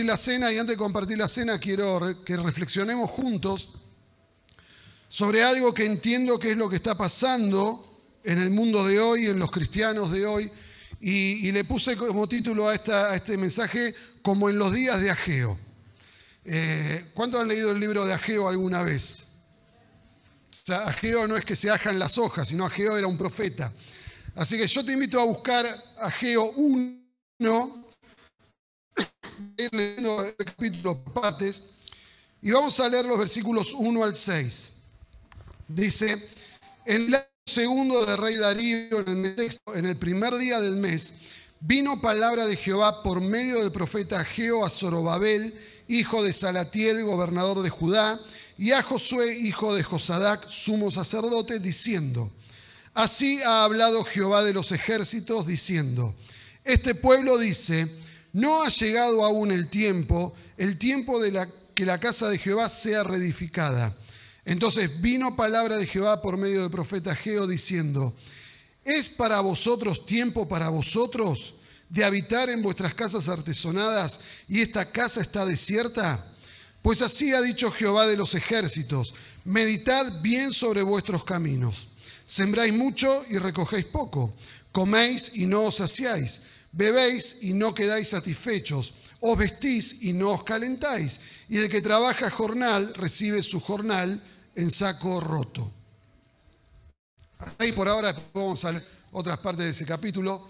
compartir la cena y antes de compartir la cena quiero que reflexionemos juntos sobre algo que entiendo que es lo que está pasando en el mundo de hoy, en los cristianos de hoy, y le puse como título a este mensaje como en los días de Ageo. ¿Cuántos han leído el libro de Ageo alguna vez? O sea, Ageo no es que se ajan las hojas, sino Ageo era un profeta. Así que yo te invito a buscar Ageo 1, leyendo el capítulo por partes, y vamos a leer los versículos 1 al 6. Dice, en el año segundo del rey Darío, en el primer día del mes, vino palabra de Jehová por medio del profeta Ageo a Zorobabel, hijo de Salatiel, gobernador de Judá, y a Josué, hijo de Josadac, sumo sacerdote, diciendo, así ha hablado Jehová de los ejércitos, diciendo, este pueblo dice, no ha llegado aún el tiempo de que la casa de Jehová sea reedificada. Entonces vino palabra de Jehová por medio del profeta Ageo, diciendo, ¿es para vosotros tiempo para vosotros de habitar en vuestras casas artesonadas y esta casa está desierta? Pues así ha dicho Jehová de los ejércitos, meditad bien sobre vuestros caminos. Sembráis mucho y recogéis poco, coméis y no os saciáis, bebéis y no quedáis satisfechos, os vestís y no os calentáis, y el que trabaja jornal recibe su jornal en saco roto. Ahí por ahora vamos a otras partes de ese capítulo.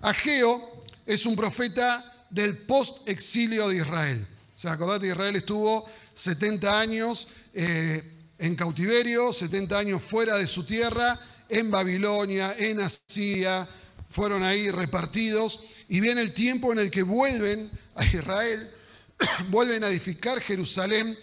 Ageo es un profeta del post-exilio de Israel. O sea, acordate que Israel estuvo 70 años en cautiverio, 70 años fuera de su tierra, en Babilonia, en Asiria, fueron ahí repartidos, y viene el tiempo en el que vuelven a Israel, vuelven a edificar Jerusalén.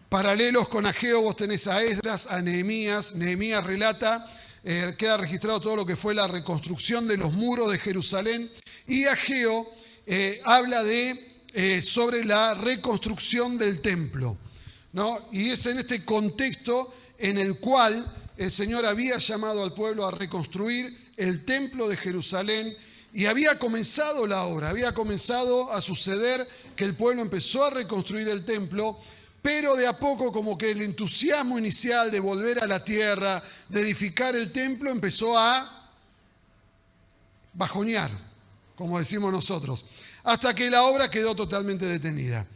Paralelos con Ageo vos tenés a Esdras, a Nehemías. Nehemías relata, queda registrado todo lo que fue la reconstrucción de los muros de Jerusalén, y Ageo habla sobre la reconstrucción del templo, ¿no? Y es en este contexto en el cual el Señor había llamado al pueblo a reconstruir el templo de Jerusalén, y había comenzado la obra, había comenzado a suceder que el pueblo empezó a reconstruir el templo, pero de a poco como que el entusiasmo inicial de volver a la tierra, de edificar el templo, empezó a bajonear, como decimos nosotros, hasta que la obra quedó totalmente detenida,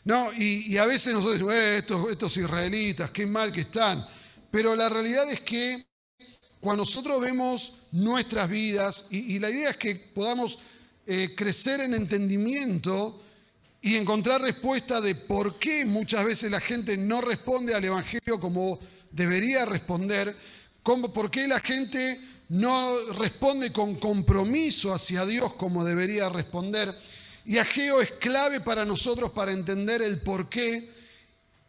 ¿no? Y a veces nosotros decimos, estos israelitas, qué mal que están, pero la realidad es que cuando nosotros vemos nuestras vidas, y la idea es que podamos crecer en entendimiento y encontrar respuesta de por qué muchas veces la gente no responde al Evangelio como debería responder, por qué la gente no responde con compromiso hacia Dios como debería responder. Y Ageo es clave para nosotros para entender el por qué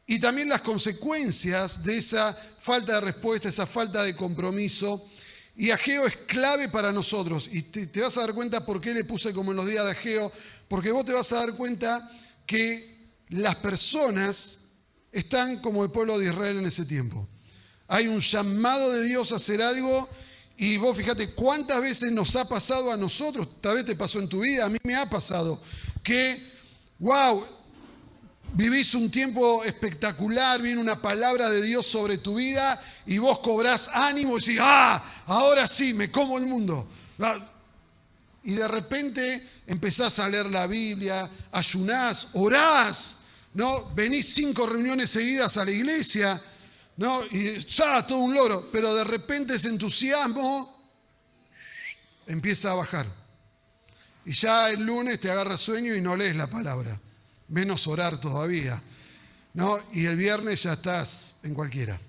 y también las consecuencias de esa falta de respuesta, esa falta de compromiso. Y Ageo es clave para nosotros. Y te vas a dar cuenta por qué le puse como en los días de Ageo, porque vos te vas a dar cuenta que las personas están como el pueblo de Israel en ese tiempo. Hay un llamado de Dios a hacer algo, y vos fíjate cuántas veces nos ha pasado a nosotros, tal vez te pasó en tu vida, a mí me ha pasado, que, wow, vivís un tiempo espectacular, viene una palabra de Dios sobre tu vida y vos cobrás ánimo y decís, ahora sí, me como el mundo. Y de repente empezás a leer la Biblia, ayunás, orás, ¿no? Venís 5 reuniones seguidas a la iglesia, ¿no? Y ya, todo un logro, pero de repente ese entusiasmo empieza a bajar. Y ya el lunes te agarra sueño y no lees la palabra, menos orar todavía, ¿no? Y el viernes ya estás en cualquiera.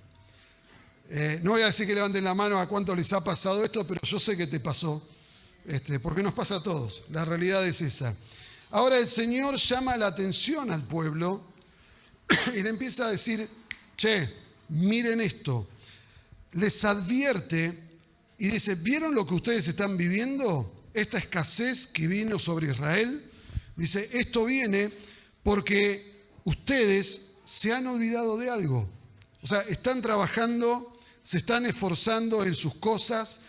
No voy a decir que levanten la mano a cuánto les ha pasado esto, pero yo sé que te pasó, porque nos pasa a todos. La realidad es esa. Ahora el Señor llama la atención al pueblo y le empieza a decir, che, miren esto. Les advierte y dice, ¿vieron lo que ustedes están viviendo? Esta escasez que vino sobre Israel. Dice, esto viene porque ustedes se han olvidado de algo. O sea, están trabajando, se están esforzando en sus cosas,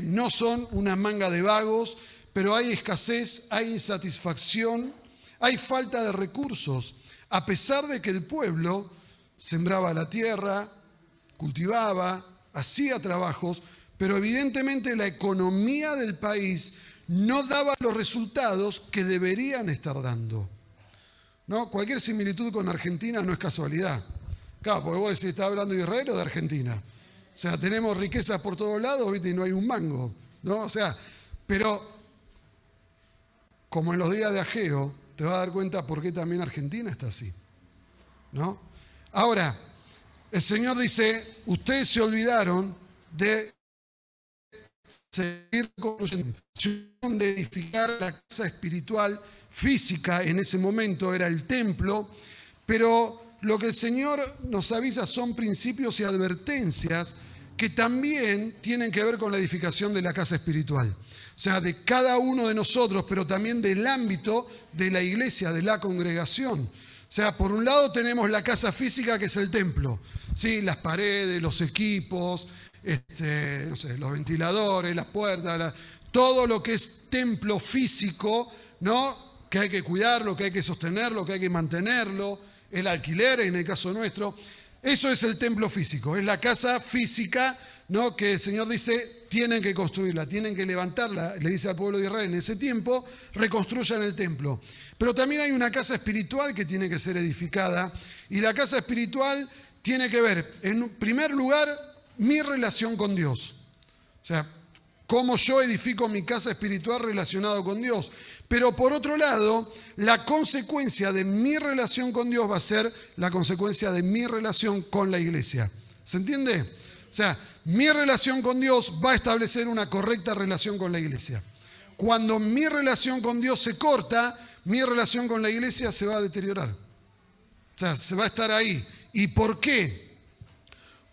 no son una manga de vagos, pero hay escasez, hay insatisfacción, hay falta de recursos, a pesar de que el pueblo sembraba la tierra, cultivaba, hacía trabajos, pero evidentemente la economía del país no daba los resultados que deberían estar dando. ¿No? Cualquier similitud con Argentina no es casualidad. Claro, porque vos decís, ¿estás hablando de Israel o de Argentina? O sea, tenemos riquezas por todos lados, ¿viste? Y no hay un mango, ¿no? O sea, pero como en los días de Ageo, te vas a dar cuenta por qué también Argentina está así, ¿no? Ahora, el Señor dice, ustedes se olvidaron de seguir construyendo, de edificar la casa espiritual física. En ese momento era el templo, pero lo que el Señor nos avisa son principios y advertencias que también tienen que ver con la edificación de la casa espiritual. O sea, de cada uno de nosotros, pero también del ámbito de la iglesia, de la congregación. O sea, por un lado tenemos la casa física, que es el templo, ¿sí? Las paredes, los equipos, no sé, los ventiladores, las puertas, todo lo que es templo físico, ¿no? Que hay que cuidarlo, que hay que sostenerlo, que hay que mantenerlo, el alquiler en el caso nuestro. Eso es el templo físico, es la casa física, ¿no? Que el Señor dice, tienen que construirla, tienen que levantarla, le dice al pueblo de Israel en ese tiempo, reconstruyan el templo. Pero también hay una casa espiritual que tiene que ser edificada, y la casa espiritual tiene que ver, en primer lugar, mi relación con Dios. O sea, cómo yo edifico mi casa espiritual relacionado con Dios. Pero por otro lado, la consecuencia de mi relación con Dios va a ser la consecuencia de mi relación con la iglesia. ¿Se entiende? O sea, mi relación con Dios va a establecer una correcta relación con la iglesia. Cuando mi relación con Dios se corta, mi relación con la iglesia se va a deteriorar. O sea, se va a estar ahí. ¿Y por qué?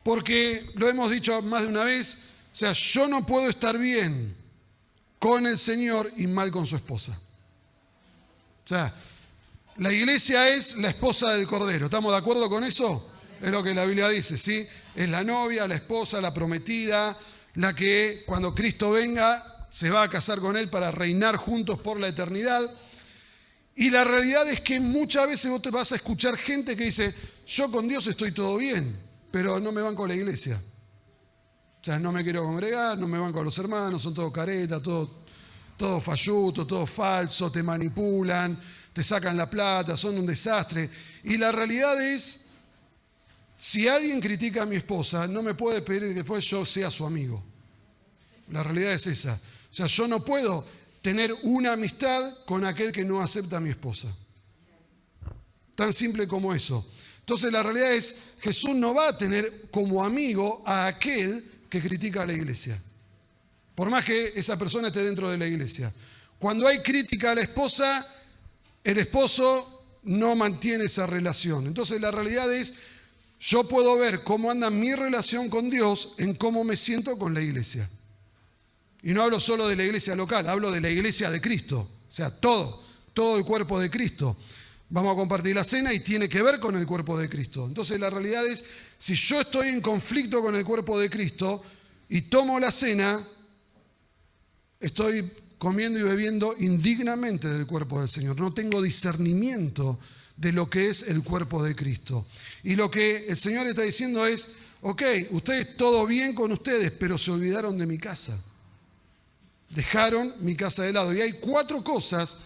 Porque lo hemos dicho más de una vez, o sea, yo no puedo estar bien con el Señor y mal con su esposa. O sea, la iglesia es la esposa del Cordero. ¿Estamos de acuerdo con eso? Es lo que la Biblia dice, ¿sí? Es la novia, la esposa, la prometida, la que cuando Cristo venga se va a casar con Él para reinar juntos por la eternidad. Y la realidad es que muchas veces vos te vas a escuchar gente que dice, yo con Dios estoy todo bien, pero no me banco con la iglesia. O sea, no me quiero congregar, no me banco con los hermanos, son todos caretas, todo falluto, todo falso, te manipulan, te sacan la plata, son un desastre. Y la realidad es, si alguien critica a mi esposa, no me puede pedir que después yo sea su amigo. La realidad es esa. O sea, yo no puedo tener una amistad con aquel que no acepta a mi esposa. Tan simple como eso. Entonces la realidad es, Jesús no va a tener como amigo a aquel que critica a la iglesia. Por más que esa persona esté dentro de la iglesia. Cuando hay crítica a la esposa, el esposo no mantiene esa relación. Entonces la realidad es, yo puedo ver cómo anda mi relación con Dios en cómo me siento con la iglesia. Y no hablo solo de la iglesia local, hablo de la iglesia de Cristo. O sea, todo el cuerpo de Cristo. Vamos a compartir la cena y tiene que ver con el cuerpo de Cristo. Entonces la realidad es, si yo estoy en conflicto con el cuerpo de Cristo y tomo la cena, estoy comiendo y bebiendo indignamente del cuerpo del Señor. No tengo discernimiento de lo que es el cuerpo de Cristo. Y lo que el Señor está diciendo es, ok, ustedes todo bien con ustedes, pero se olvidaron de mi casa. Dejaron mi casa de lado. Y hay 4 cosas,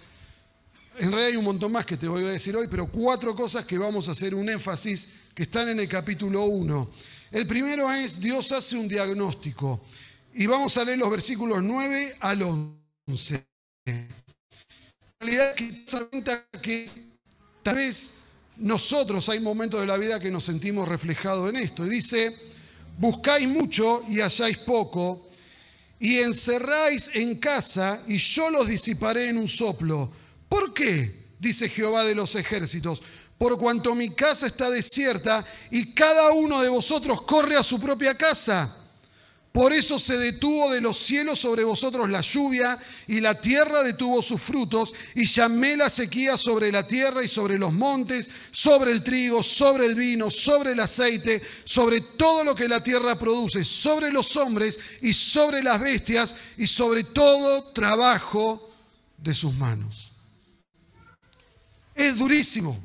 en realidad hay un montón más que te voy a decir hoy, pero 4 cosas que vamos a hacer un énfasis que están en el capítulo 1. El primero es, Dios hace un diagnóstico. Y vamos a leer los versículos 9 al 11. En realidad, que se da cuenta que tal vez nosotros hay momentos de la vida que nos sentimos reflejados en esto. Y dice, buscáis mucho y halláis poco, y encerráis en casa y yo los disiparé en un soplo. ¿Por qué? Dice Jehová de los ejércitos. Por cuanto mi casa está desierta y cada uno de vosotros corre a su propia casa. Por eso se detuvo de los cielos sobre vosotros la lluvia y la tierra detuvo sus frutos y llamé la sequía sobre la tierra y sobre los montes, sobre el trigo, sobre el vino, sobre el aceite, sobre todo lo que la tierra produce, sobre los hombres y sobre las bestias y sobre todo trabajo de sus manos. Es durísimo,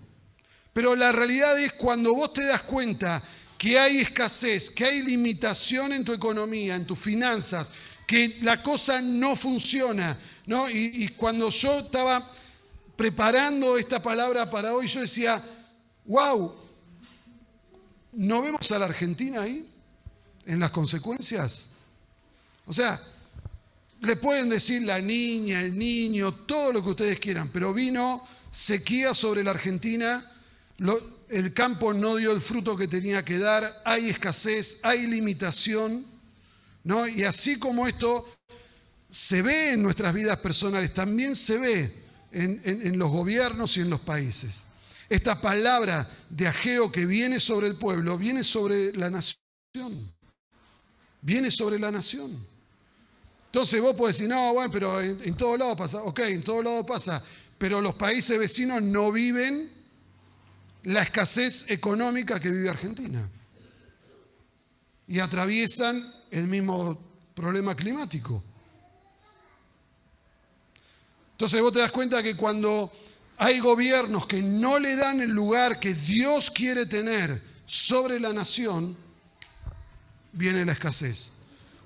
pero la realidad es cuando vos te das cuenta que hay escasez, que hay limitación en tu economía, en tus finanzas, que la cosa no funciona, ¿no? Y cuando yo estaba preparando esta palabra para hoy, yo decía, wow, ¿no vemos a la Argentina ahí en las consecuencias? O sea, le pueden decir la niña, el niño, todo lo que ustedes quieran, pero vino sequía sobre la Argentina, el campo no dio el fruto que tenía que dar, hay escasez, hay limitación, ¿no? Y así como esto se ve en nuestras vidas personales, también se ve en los gobiernos y en los países. Esta palabra de Ageo que viene sobre el pueblo, viene sobre la nación. Viene sobre la nación. Entonces vos podés decir, no, bueno, pero en todos lados pasa. Ok, en todos lados pasa. Pero los países vecinos no viven la escasez económica que vive Argentina. Y atraviesan el mismo problema climático. Entonces vos te das cuenta que cuando hay gobiernos que no le dan el lugar que Dios quiere tener sobre la nación, viene la escasez.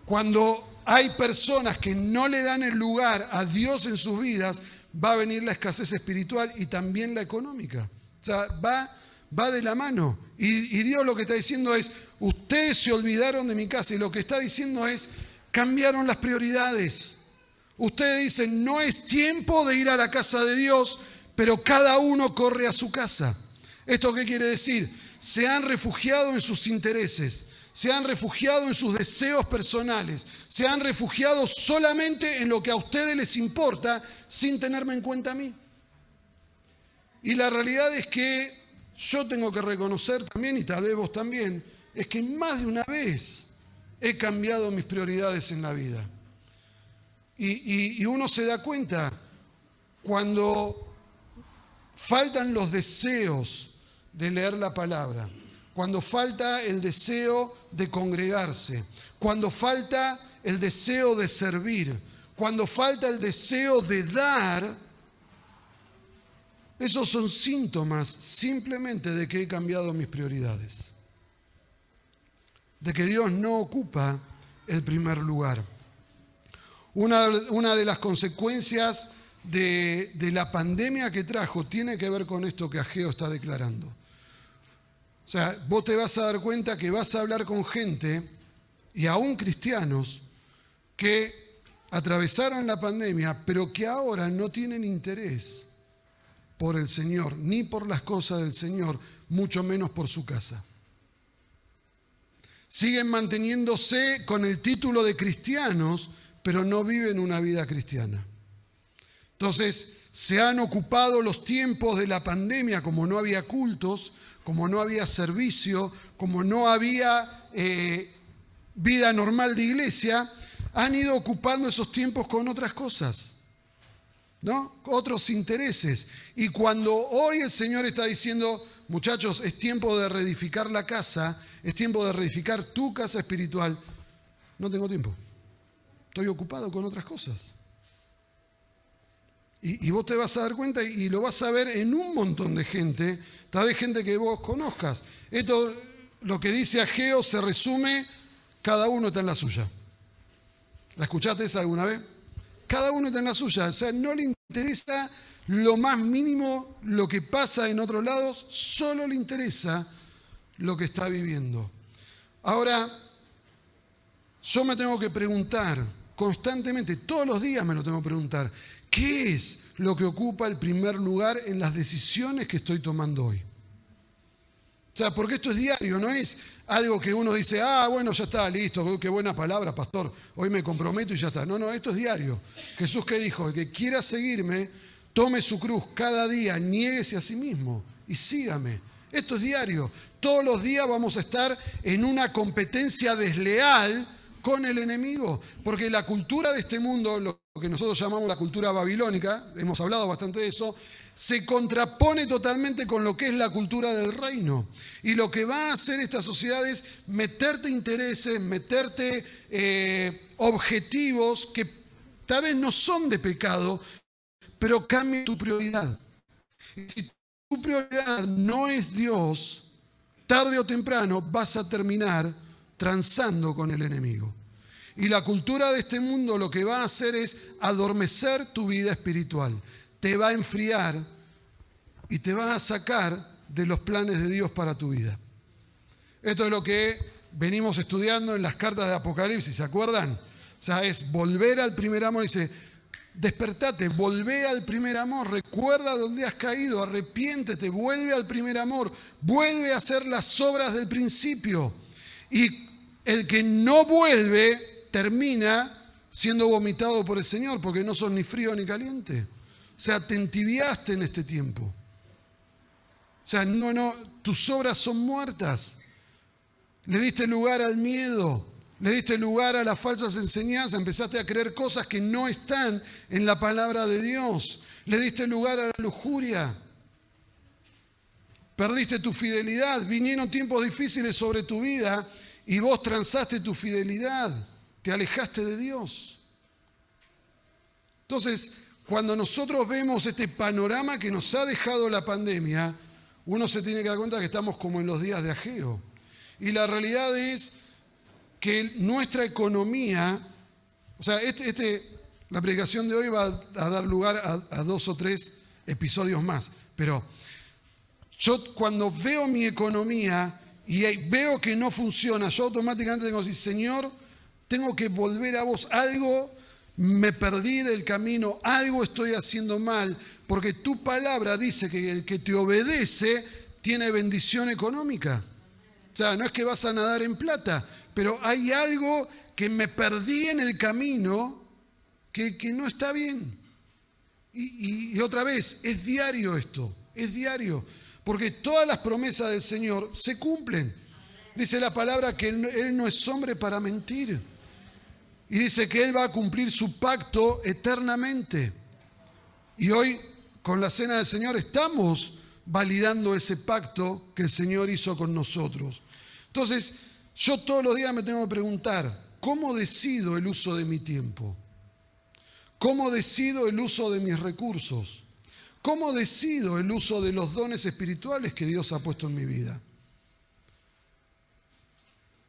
Cuando hay personas que no le dan el lugar a Dios en sus vidas, va a venir la escasez espiritual y también la económica. O sea, va de la mano. Y Dios lo que está diciendo es, ustedes se olvidaron de mi casa. Y lo que está diciendo es, cambiaron las prioridades. Ustedes dicen, no es tiempo de ir a la casa de Dios, pero cada uno corre a su casa. ¿Esto qué quiere decir? Se han refugiado en sus intereses, se han refugiado en sus deseos personales, se han refugiado solamente en lo que a ustedes les importa, sin tenerme en cuenta a mí. Y la realidad es que yo tengo que reconocer también, y tal vez vos también, es que más de una vez he cambiado mis prioridades en la vida. Y uno se da cuenta cuando faltan los deseos de leer la palabra, cuando falta el deseo de congregarse, cuando falta el deseo de servir, cuando falta el deseo de dar, esos son síntomas simplemente de que he cambiado mis prioridades, de que Dios no ocupa el primer lugar. Una de las consecuencias de la pandemia que trajo tiene que ver con esto que Ageo está declarando. O sea, vos te vas a dar cuenta que vas a hablar con gente, y aún cristianos, que atravesaron la pandemia, pero que ahora no tienen interés por el Señor, ni por las cosas del Señor, mucho menos por su casa. Siguen manteniéndose con el título de cristianos, pero no viven una vida cristiana. Entonces, se han ocupado los tiempos de la pandemia, como no había cultos, como no había servicio, como no había vida normal de iglesia, han ido ocupando esos tiempos con otras cosas, ¿no? Otros intereses. Y cuando hoy el Señor está diciendo, muchachos, es tiempo de reedificar la casa, es tiempo de reedificar tu casa espiritual, no tengo tiempo. Estoy ocupado con otras cosas. Y vos te vas a dar cuenta y lo vas a ver en un montón de gente, tal vez gente que vos conozcas. Esto, lo que dice Ageo, se resume, cada uno está en la suya. ¿La escuchaste esa alguna vez? Cada uno está en la suya. O sea, no le interesa lo más mínimo lo que pasa en otros lados, solo le interesa lo que está viviendo. Ahora, yo me tengo que preguntar constantemente, todos los días me lo tengo que preguntar, ¿qué es lo que ocupa el primer lugar en las decisiones que estoy tomando hoy? O sea, porque esto es diario, no es algo que uno dice, bueno, ya está, listo, qué buena palabra, pastor, hoy me comprometo y ya está. No, esto es diario. Jesús, ¿qué dijo? El que quiera seguirme, tome su cruz cada día, niéguese a sí mismo y sígame. Esto es diario. Todos los días vamos a estar en una competencia desleal con el enemigo, porque la cultura de este mundo, lo que nosotros llamamos la cultura babilónica, hemos hablado bastante de eso, se contrapone totalmente con lo que es la cultura del reino. Y lo que va a hacer esta sociedad es meterte intereses, meterte objetivos que tal vez no son de pecado, pero cambia tu prioridad. Y si tu prioridad no es Dios, tarde o temprano vas a terminar transando con el enemigo. Y la cultura de este mundo lo que va a hacer es adormecer tu vida espiritual. Te va a enfriar y te va a sacar de los planes de Dios para tu vida. Esto es lo que venimos estudiando en las cartas de Apocalipsis, ¿se acuerdan? O sea, es volver al primer amor. Dice, despertate, volvé al primer amor, recuerda dónde has caído, arrepiéntete, vuelve al primer amor, vuelve a hacer las obras del principio. Y el que no vuelve termina siendo vomitado por el Señor, porque no sos ni frío ni caliente. O sea, te entibiaste en este tiempo. O sea, tus obras son muertas. Le diste lugar al miedo, le diste lugar a las falsas enseñanzas, empezaste a creer cosas que no están en la palabra de Dios. Le diste lugar a la lujuria. Perdiste tu fidelidad, vinieron tiempos difíciles sobre tu vida y vos transaste tu fidelidad, te alejaste de Dios. Entonces, cuando nosotros vemos este panorama que nos ha dejado la pandemia, uno se tiene que dar cuenta que estamos como en los días de Ageo. Y la realidad es que nuestra economía, o sea, la predicación de hoy va a dar lugar a 2 o 3 episodios más, pero yo cuando veo mi economía y veo que no funciona, yo automáticamente tengo que decir, Señor, tengo que volver a vos. Algo me perdí del camino, algo estoy haciendo mal, porque tu palabra dice que el que te obedece tiene bendición económica. O sea, no es que vas a nadar en plata, pero hay algo que me perdí en el camino que no está bien. Y otra vez, es diario esto, es diario. Porque todas las promesas del Señor se cumplen. Dice la palabra que Él no es hombre para mentir. Y dice que Él va a cumplir su pacto eternamente. Y hoy, con la Cena del Señor, estamos validando ese pacto que el Señor hizo con nosotros. Entonces, yo todos los días me tengo que preguntar, ¿cómo decido el uso de mi tiempo? ¿Cómo decido el uso de mis recursos? ¿Cómo decido el uso de los dones espirituales que Dios ha puesto en mi vida?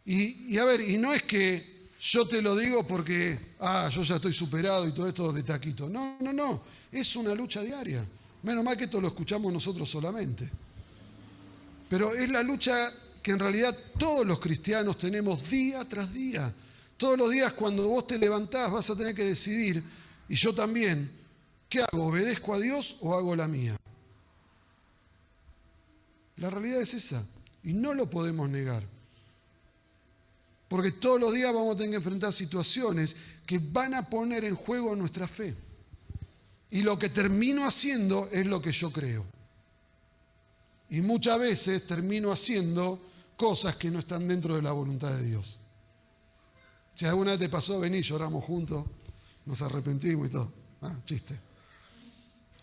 Y a ver, y no es que yo te lo digo porque, yo ya estoy superado y todo esto de taquito. No, es una lucha diaria. Menos mal que esto lo escuchamos nosotros solamente. Pero es la lucha que en realidad todos los cristianos tenemos día tras día. Todos los días cuando vos te levantás vas a tener que decidir, y yo también, ¿qué hago? ¿Obedezco a Dios o hago la mía? La realidad es esa, y no lo podemos negar. Porque todos los días vamos a tener que enfrentar situaciones que van a poner en juego nuestra fe. Y lo que termino haciendo es lo que yo creo. Y muchas veces termino haciendo cosas que no están dentro de la voluntad de Dios. Si alguna vez te pasó, vení, lloramos juntos, nos arrepentimos y todo. Chiste.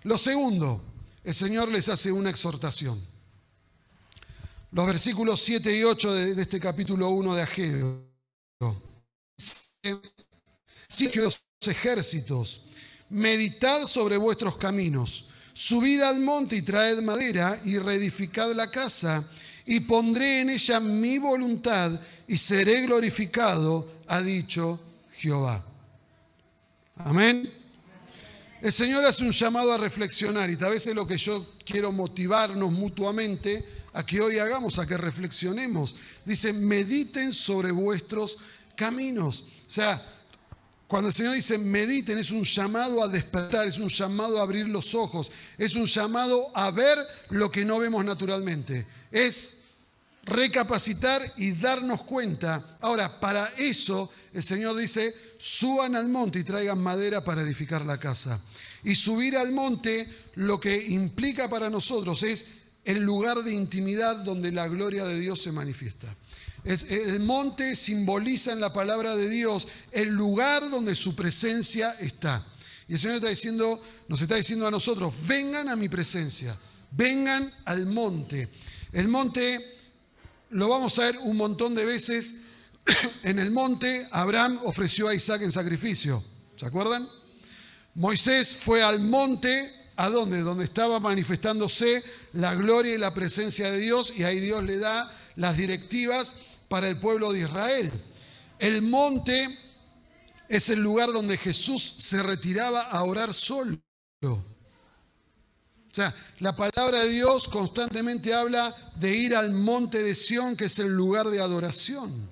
Lo segundo, el Señor les hace una exhortación. Los versículos 7 y 8 de este capítulo 1 de Ageo. Sí que los ejércitos, meditad sobre vuestros caminos, subid al monte y traed madera y reedificad la casa, y pondré en ella mi voluntad y seré glorificado, ha dicho Jehová. Amén. El Señor hace un llamado a reflexionar y tal vez es lo que yo quiero motivarnos mutuamente a que hoy hagamos, a que reflexionemos. Dice, mediten sobre vuestros caminos. O sea, cuando el Señor dice mediten, es un llamado a despertar, es un llamado a abrir los ojos, es un llamado a ver lo que no vemos naturalmente. Es recapacitar y darnos cuenta. Ahora, para eso el Señor dice, suban al monte y traigan madera para edificar la casa. Y subir al monte lo que implica para nosotros es el lugar de intimidad donde la gloria de Dios se manifiesta. El monte simboliza en la palabra de Dios el lugar donde su presencia está. Y el Señor nos está diciendo a nosotros, vengan a mi presencia, vengan al monte. El monte lo vamos a ver un montón de veces. En el monte Abraham ofreció a Isaac en sacrificio, ¿se acuerdan? Moisés fue al monte, ¿a dónde? Donde estaba manifestándose la gloria y la presencia de Dios, y ahí Dios le da las directivas para el pueblo de Israel. El monte es el lugar donde Jesús se retiraba a orar solo. O sea, la palabra de Dios constantemente habla de ir al monte de Sión, que es el lugar de adoración.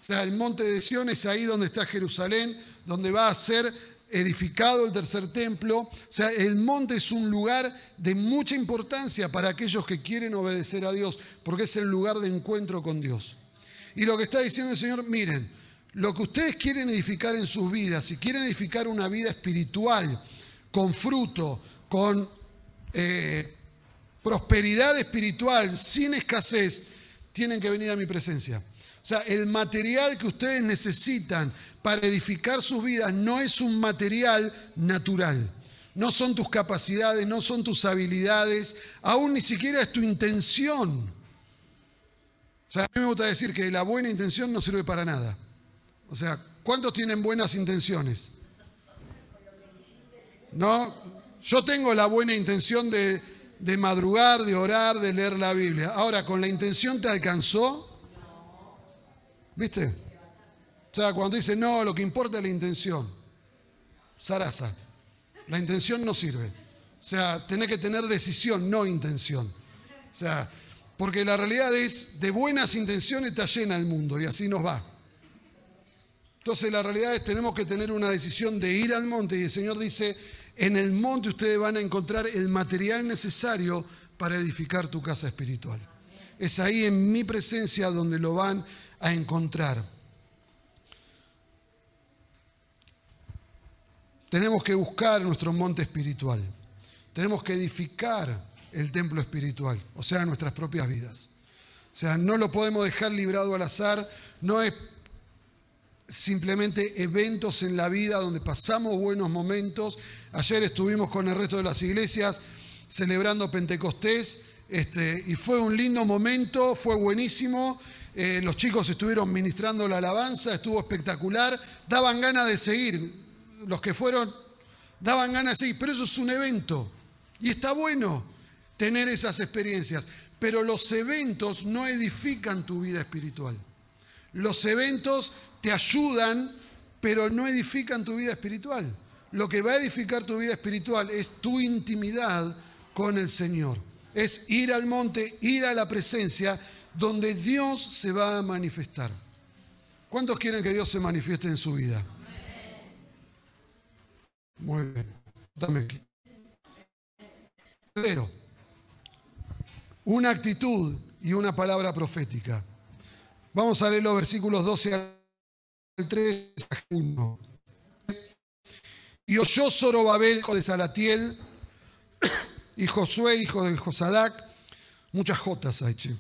O sea, el monte de Sión es ahí donde está Jerusalén, donde va a ser edificado el tercer templo. O sea, el monte es un lugar de mucha importancia para aquellos que quieren obedecer a Dios, porque es el lugar de encuentro con Dios. Y lo que está diciendo el Señor, miren, lo que ustedes quieren edificar en sus vidas, si quieren edificar una vida espiritual, con fruto, con prosperidad espiritual, sin escasez, tienen que venir a mi presencia. O sea, el material que ustedes necesitan para edificar sus vidas no es un material natural. No son tus capacidades, no son tus habilidades, aún ni siquiera es tu intención. O sea, a mí me gusta decir que la buena intención no sirve para nada. O sea, ¿cuántos tienen buenas intenciones? ¿No? Yo tengo la buena intención de madrugar, de orar, de leer la Biblia. Ahora, ¿con la intención te alcanzó? ¿Viste? O sea, cuando dice, no, lo que importa es la intención. Zaraza. La intención no sirve. O sea, tenés que tener decisión, no intención. O sea, porque la realidad es, de buenas intenciones está llena el mundo y así nos va. Entonces la realidad es, tenemos que tener una decisión de ir al monte, y el Señor dice, en el monte ustedes van a encontrar el material necesario para edificar tu casa espiritual. Es ahí en mi presencia donde lo van a encontrar. Tenemos que buscar nuestro monte espiritual. Tenemos que edificar el templo espiritual, o sea, nuestras propias vidas. O sea, no lo podemos dejar librado al azar. No es simplemente eventos en la vida donde pasamos buenos momentos. Ayer estuvimos con el resto de las iglesias celebrando Pentecostés, y fue un lindo momento, fue buenísimo. Los chicos estuvieron ministrando la alabanza, estuvo espectacular. Daban ganas de seguir. Los que fueron, daban ganas de seguir. Pero eso es un evento. Y está bueno tener esas experiencias. Pero los eventos no edifican tu vida espiritual. Los eventos te ayudan, pero no edifican tu vida espiritual. Lo que va a edificar tu vida espiritual es tu intimidad con el Señor. Es ir al monte, ir a la presencia donde Dios se va a manifestar. ¿Cuántos quieren que Dios se manifieste en su vida? Muy bien. Dame aquí. Pero una actitud y una palabra profética. Vamos a leer los versículos 12 al 3 a 1. Y oyó Zorobabel, hijo de Salatiel, y Josué, hijo de Josadac, muchas jotas hay, che,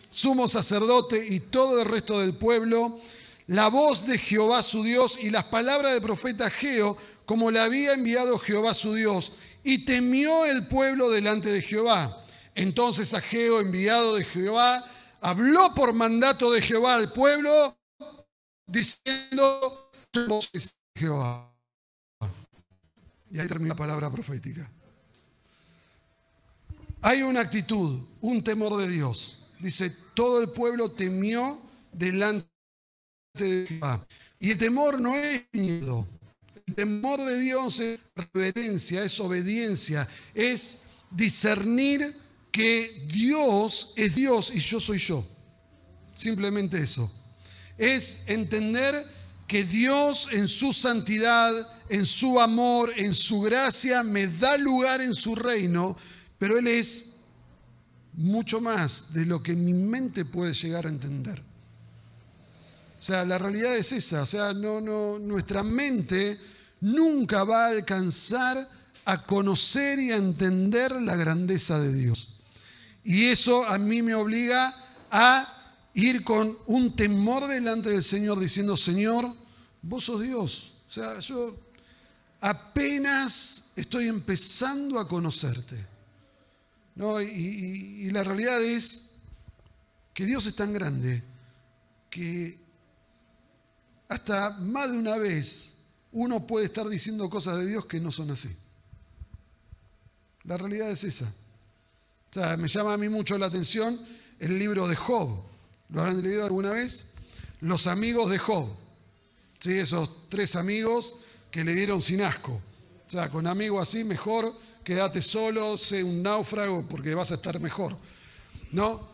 sumo sacerdote, y todo el resto del pueblo, la voz de Jehová su Dios y las palabras del profeta Ageo, como le había enviado Jehová su Dios, y temió el pueblo delante de Jehová. Entonces Ageo, enviado de Jehová, habló por mandato de Jehová al pueblo, diciendo, voz de Jehová. Y ahí termina la palabra profética. Hay una actitud, un temor de Dios. Dice, todo el pueblo temió delante de Jehová. Y el temor no es miedo. El temor de Dios es reverencia, es obediencia, es discernir que Dios es Dios y yo soy yo. Simplemente eso. Es entender que Dios en su santidad, en su amor, en su gracia, me da lugar en su reino, pero Él es mucho más de lo que mi mente puede llegar a entender. O sea, la realidad es esa. O sea, nuestra mente nunca va a alcanzar a conocer y a entender la grandeza de Dios. Y eso a mí me obliga a ir con un temor delante del Señor diciendo, Señor, vos sos Dios. O sea, yo apenas estoy empezando a conocerte. ¿No? Y la realidad es que Dios es tan grande que hasta más de una vez uno puede estar diciendo cosas de Dios que no son así. La realidad es esa. O sea, me llama a mí mucho la atención el libro de Job. ¿Lo han leído alguna vez? Los amigos de Job. ¿Sí? Esos 3 amigos que le dieron sin asco. O sea, con amigos así mejor quédate solo, sé un náufrago porque vas a estar mejor, ¿no?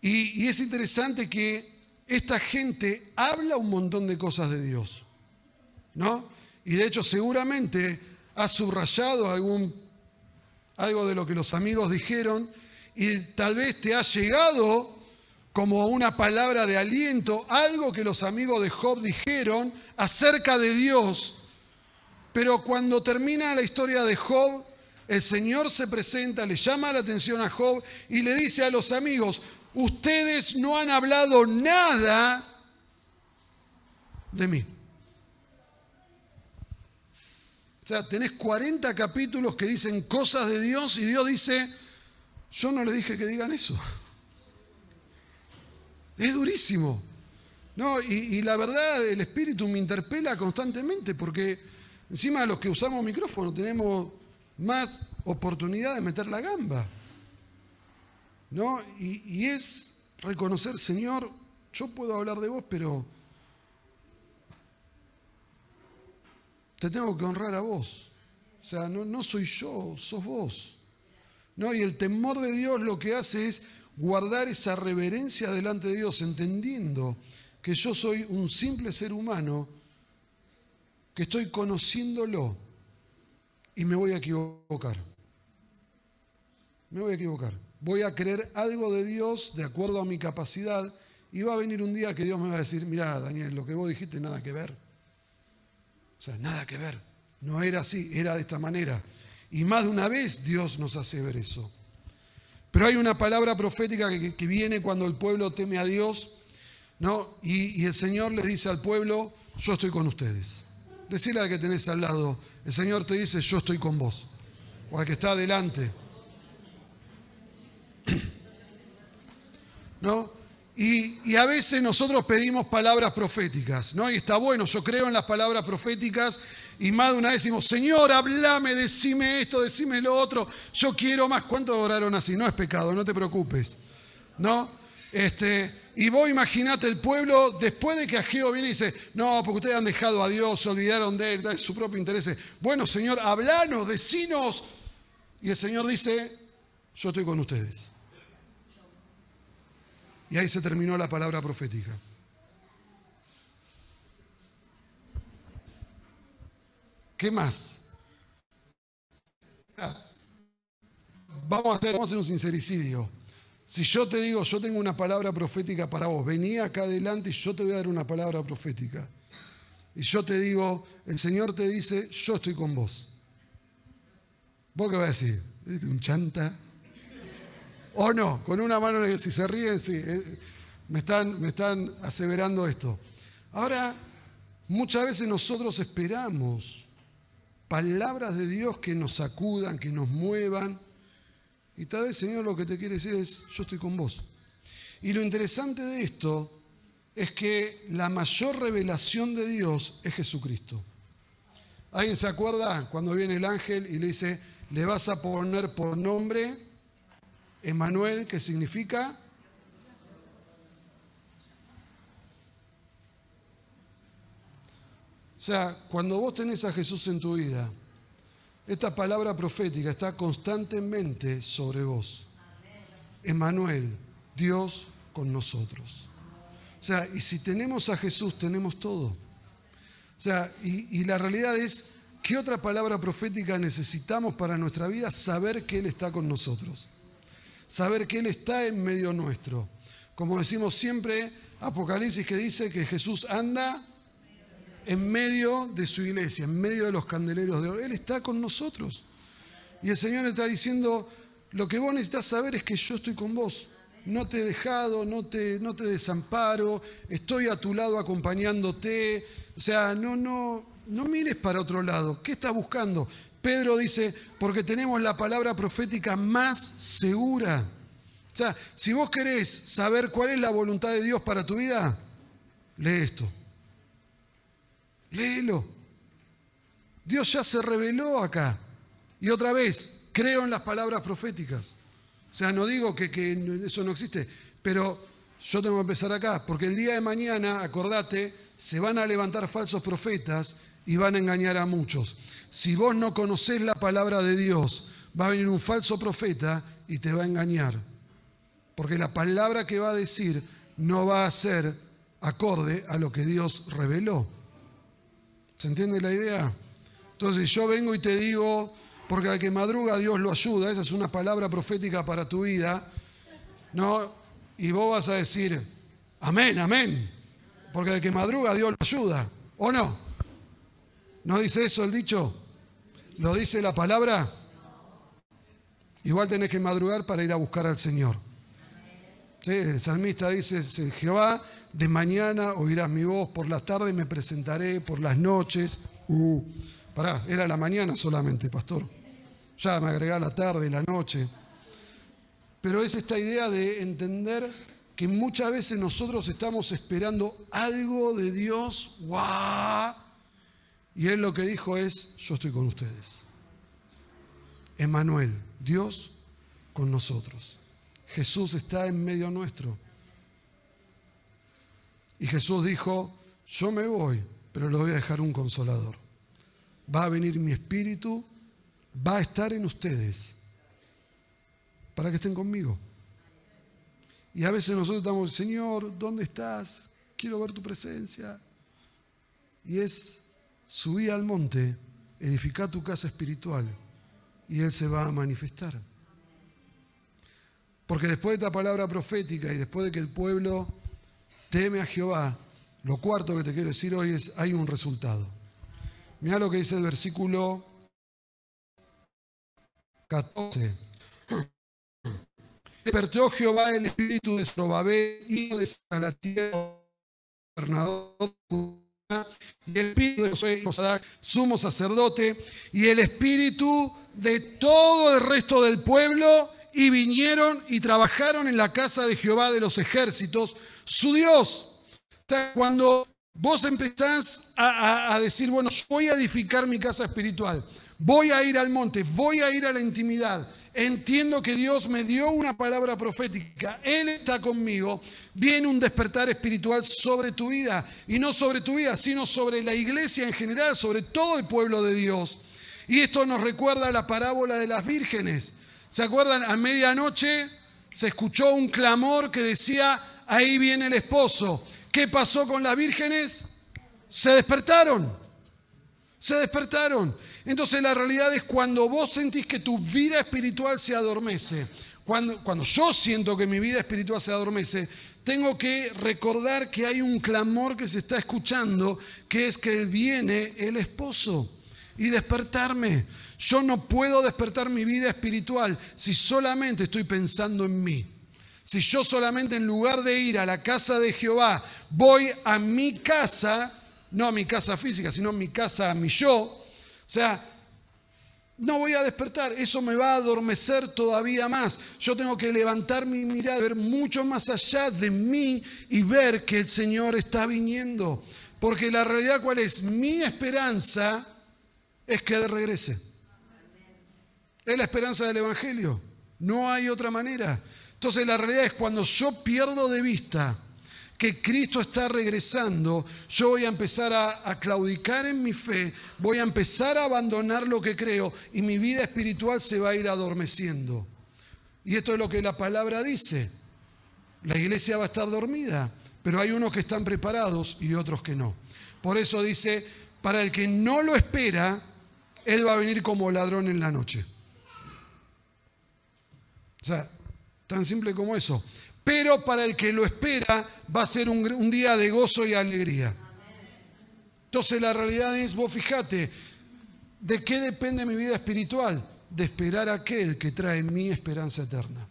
Y es interesante que esta gente habla un montón de cosas de Dios, ¿no? Y de hecho seguramente ha subrayado algo de lo que los amigos dijeron y tal vez te ha llegado como una palabra de aliento, algo que los amigos de Job dijeron acerca de Dios. Pero cuando termina la historia de Job, el Señor se presenta, le llama la atención a Job y le dice a los amigos, ustedes no han hablado nada de mí. O sea, tenés 40 capítulos que dicen cosas de Dios y Dios dice, yo no les dije que digan eso. Es durísimo, ¿no? Y la verdad, el Espíritu me interpela constantemente porque encima de los que usamos micrófono tenemos más oportunidad de meter la gamba, ¿no? Y es reconocer, Señor, yo puedo hablar de vos, pero te tengo que honrar a vos. O sea, no soy yo, sos vos, ¿no? Y el temor de Dios lo que hace es guardar esa reverencia delante de Dios, entendiendo que yo soy un simple ser humano, que estoy conociéndolo y me voy a equivocar. Me voy a equivocar. Voy a creer algo de Dios de acuerdo a mi capacidad y va a venir un día que Dios me va a decir, mirá, Daniel, lo que vos dijiste nada que ver. O sea, nada que ver. No era así, era de esta manera. Y más de una vez Dios nos hace ver eso. Pero hay una palabra profética que viene cuando el pueblo teme a Dios, ¿no? Y el Señor le dice al pueblo, yo estoy con ustedes. Decile al que tenés al lado, el Señor te dice, yo estoy con vos. O al que está adelante. ¿No? Y a veces nosotros pedimos palabras proféticas, ¿no? Y está bueno, yo creo en las palabras proféticas y más de una vez decimos, Señor, hablame, decime esto, decime lo otro, yo quiero más. ¿Cuántos oraron así? No es pecado, no te preocupes, ¿no? Y vos imaginate el pueblo, después de que Ageo viene y dice, no, porque ustedes han dejado a Dios, se olvidaron de él, de su propio interés. Bueno, Señor, hablanos, decinos. Y el Señor dice, yo estoy con ustedes. Y ahí se terminó la palabra profética. ¿Qué más? Vamos a hacer un sincericidio. Si yo te digo, yo tengo una palabra profética para vos, vení acá adelante y yo te voy a dar una palabra profética. Y yo te digo, el Señor te dice, yo estoy con vos. ¿Vos qué vas a decir? ¿Un chanta? O no, con una mano, si se ríen, sí, me están aseverando esto. Ahora, muchas veces nosotros esperamos palabras de Dios que nos sacudan, que nos muevan. Y tal vez, Señor, lo que te quiere decir es, yo estoy con vos. Y lo interesante de esto es que la mayor revelación de Dios es Jesucristo. ¿Alguien se acuerda cuando viene el ángel y le dice, le vas a poner por nombre Emmanuel, que significa? O sea, cuando vos tenés a Jesús en tu vida, esta palabra profética está constantemente sobre vos. Emmanuel, Dios con nosotros. O sea, y si tenemos a Jesús, tenemos todo. O sea, y la realidad es, ¿qué otra palabra profética necesitamos para nuestra vida? Saber que Él está con nosotros. Saber que Él está en medio nuestro. Como decimos siempre, Apocalipsis que dice que Jesús anda en medio de su iglesia, en medio de los candeleros de oro. Él está con nosotros. Y el Señor está diciendo, lo que vos necesitas saber es que yo estoy con vos. No te he dejado, no te desamparo, estoy a tu lado acompañándote. O sea, no mires para otro lado. ¿Qué estás buscando? Pedro dice, porque tenemos la palabra profética más segura. O sea, si vos querés saber cuál es la voluntad de Dios para tu vida, lee esto. Léelo. Dios ya se reveló acá. Y otra vez, creo en las palabras proféticas. O sea, no digo que eso no existe, pero yo tengo que empezar acá, porque el día de mañana, acordate, se van a levantar falsos profetas y van a engañar a muchos. Si vos no conocés la palabra de Dios, va a venir un falso profeta y te va a engañar. Porque la palabra que va a decir no va a ser acorde a lo que Dios reveló. ¿Se entiende la idea? Entonces yo vengo y te digo, porque al que madruga Dios lo ayuda, esa es una palabra profética para tu vida, ¿no? Y vos vas a decir, amén, amén, porque al que madruga Dios lo ayuda, ¿o no? ¿No dice eso el dicho? ¿Lo dice la palabra? Igual tenés que madrugar para ir a buscar al Señor. ¿Sí? El salmista dice, Jehová, de mañana oirás mi voz, por la tarde me presentaré, por las noches. Pará, era la mañana solamente, pastor. Ya me agregá la tarde, la noche. Pero es esta idea de entender que muchas veces nosotros estamos esperando algo de Dios. ¡Guau! Y Él lo que dijo es, yo estoy con ustedes. Emmanuel, Dios con nosotros. Jesús está en medio nuestro. Y Jesús dijo, yo me voy, pero le voy a dejar un consolador. Va a venir mi espíritu, va a estar en ustedes, para que estén conmigo. Y a veces nosotros estamos, Señor, ¿dónde estás? Quiero ver tu presencia. Y es, subí al monte, edificá tu casa espiritual, y Él se va a manifestar. Porque después de esta palabra profética y después de que el pueblo teme a Jehová, lo cuarto que te quiero decir hoy es, hay un resultado. Mirá lo que dice el versículo 14. Despertó Jehová el espíritu de Zorobabel, hijo de Salatiel, gobernador, y el espíritu de Josué, hijo de Sadac, sumo sacerdote, y el espíritu de todo el resto del pueblo, y vinieron y trabajaron en la casa de Jehová de los ejércitos, su Dios. Cuando vos empezás a decir, bueno, yo voy a edificar mi casa espiritual, voy a ir al monte, voy a ir a la intimidad, entiendo que Dios me dio una palabra profética, Él está conmigo, viene un despertar espiritual sobre tu vida, y no sobre tu vida, sino sobre la iglesia en general, sobre todo el pueblo de Dios. Y esto nos recuerda la parábola de las vírgenes. ¿Se acuerdan? A medianoche se escuchó un clamor que decía, ahí viene el esposo. ¿Qué pasó con las vírgenes? Se despertaron. Se despertaron. Entonces la realidad es cuando vos sentís que tu vida espiritual se adormece, cuando yo siento que mi vida espiritual se adormece, tengo que recordar que hay un clamor que se está escuchando, que es que viene el esposo. Y despertarme. Yo no puedo despertar mi vida espiritual si solamente estoy pensando en mí. Si yo solamente en lugar de ir a la casa de Jehová, voy a mi casa, no a mi casa física, sino a mi casa, a mi yo, o sea, no voy a despertar. Eso me va a adormecer todavía más. Yo tengo que levantar mi mirada, ver mucho más allá de mí y ver que el Señor está viniendo. Porque la realidad, ¿cuál es? Mi esperanza es que Él regrese. Es la esperanza del Evangelio. No hay otra manera. Entonces la realidad es cuando yo pierdo de vista que Cristo está regresando, yo voy a empezar a claudicar en mi fe, voy a empezar a abandonar lo que creo y mi vida espiritual se va a ir adormeciendo. Y esto es lo que la palabra dice. La iglesia va a estar dormida, pero hay unos que están preparados y otros que no. Por eso dice, para el que no lo espera, Él va a venir como ladrón en la noche. O sea, tan simple como eso. Pero para el que lo espera, va a ser un día de gozo y alegría. Entonces la realidad es, vos fijate, ¿de qué depende mi vida espiritual? De esperar a aquel que trae mi esperanza eterna.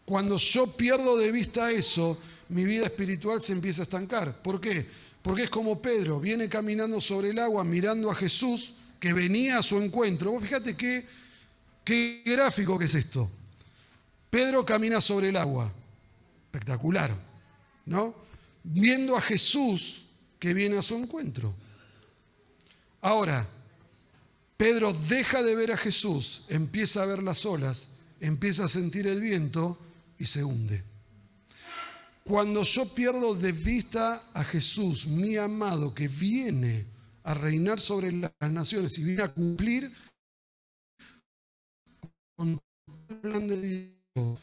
Cuando yo pierdo de vista eso, mi vida espiritual se empieza a estancar. ¿Por qué? Porque es como Pedro, viene caminando sobre el agua, mirando a Jesús, que venía a su encuentro. Vos fíjate qué gráfico que es esto. Pedro camina sobre el agua. Espectacular, ¿no? Viendo a Jesús que viene a su encuentro. Ahora, Pedro deja de ver a Jesús, empieza a ver las olas, empieza a sentir el viento y se hunde. Cuando yo pierdo de vista a Jesús, mi amado, que viene a reinar sobre las naciones y viene a cumplir con el plan de Dios,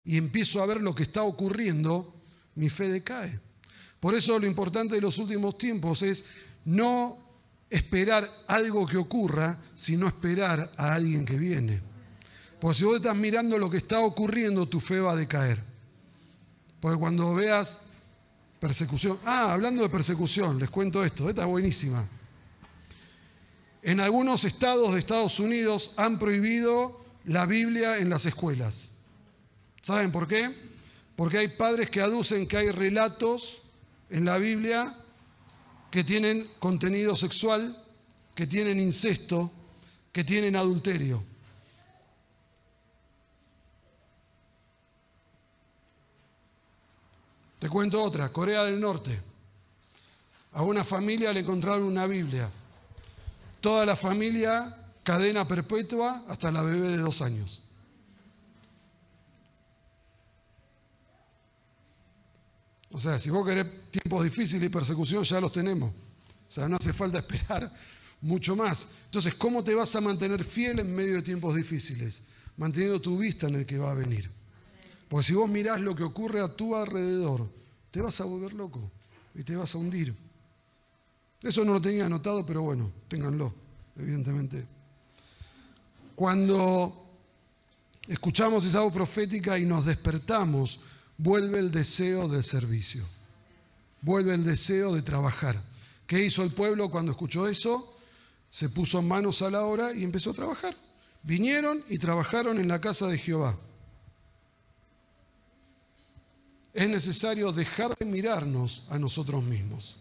y empiezo a ver lo que está ocurriendo, mi fe decae. Por eso lo importante de los últimos tiempos es no esperar algo que ocurra, sino esperar a alguien que viene. Porque si vos estás mirando lo que está ocurriendo, tu fe va a decaer. Porque cuando veas persecución... hablando de persecución, les cuento esto, esta es buenísima. En algunos estados de Estados Unidos han prohibido la Biblia en las escuelas. ¿Saben por qué? Porque hay padres que aducen que hay relatos en la Biblia que tienen contenido sexual, que tienen incesto, que tienen adulterio. Te cuento otra, Corea del Norte. A una familia le encontraron una Biblia. Toda la familia, cadena perpetua hasta la bebé de 2 años. O sea, si vos querés tiempos difíciles y persecución, ya los tenemos. O sea, no hace falta esperar mucho más. Entonces, ¿cómo te vas a mantener fiel en medio de tiempos difíciles? Manteniendo tu vista en el que va a venir. Porque si vos mirás lo que ocurre a tu alrededor, te vas a volver loco y te vas a hundir. Eso no lo tenía anotado, pero bueno, ténganlo, evidentemente. Cuando escuchamos esa voz profética y nos despertamos, vuelve el deseo del servicio. Vuelve el deseo de trabajar. ¿Qué hizo el pueblo cuando escuchó eso? Se puso manos a la obra y empezó a trabajar. Vinieron y trabajaron en la casa de Jehová. Es necesario dejar de mirarnos a nosotros mismos.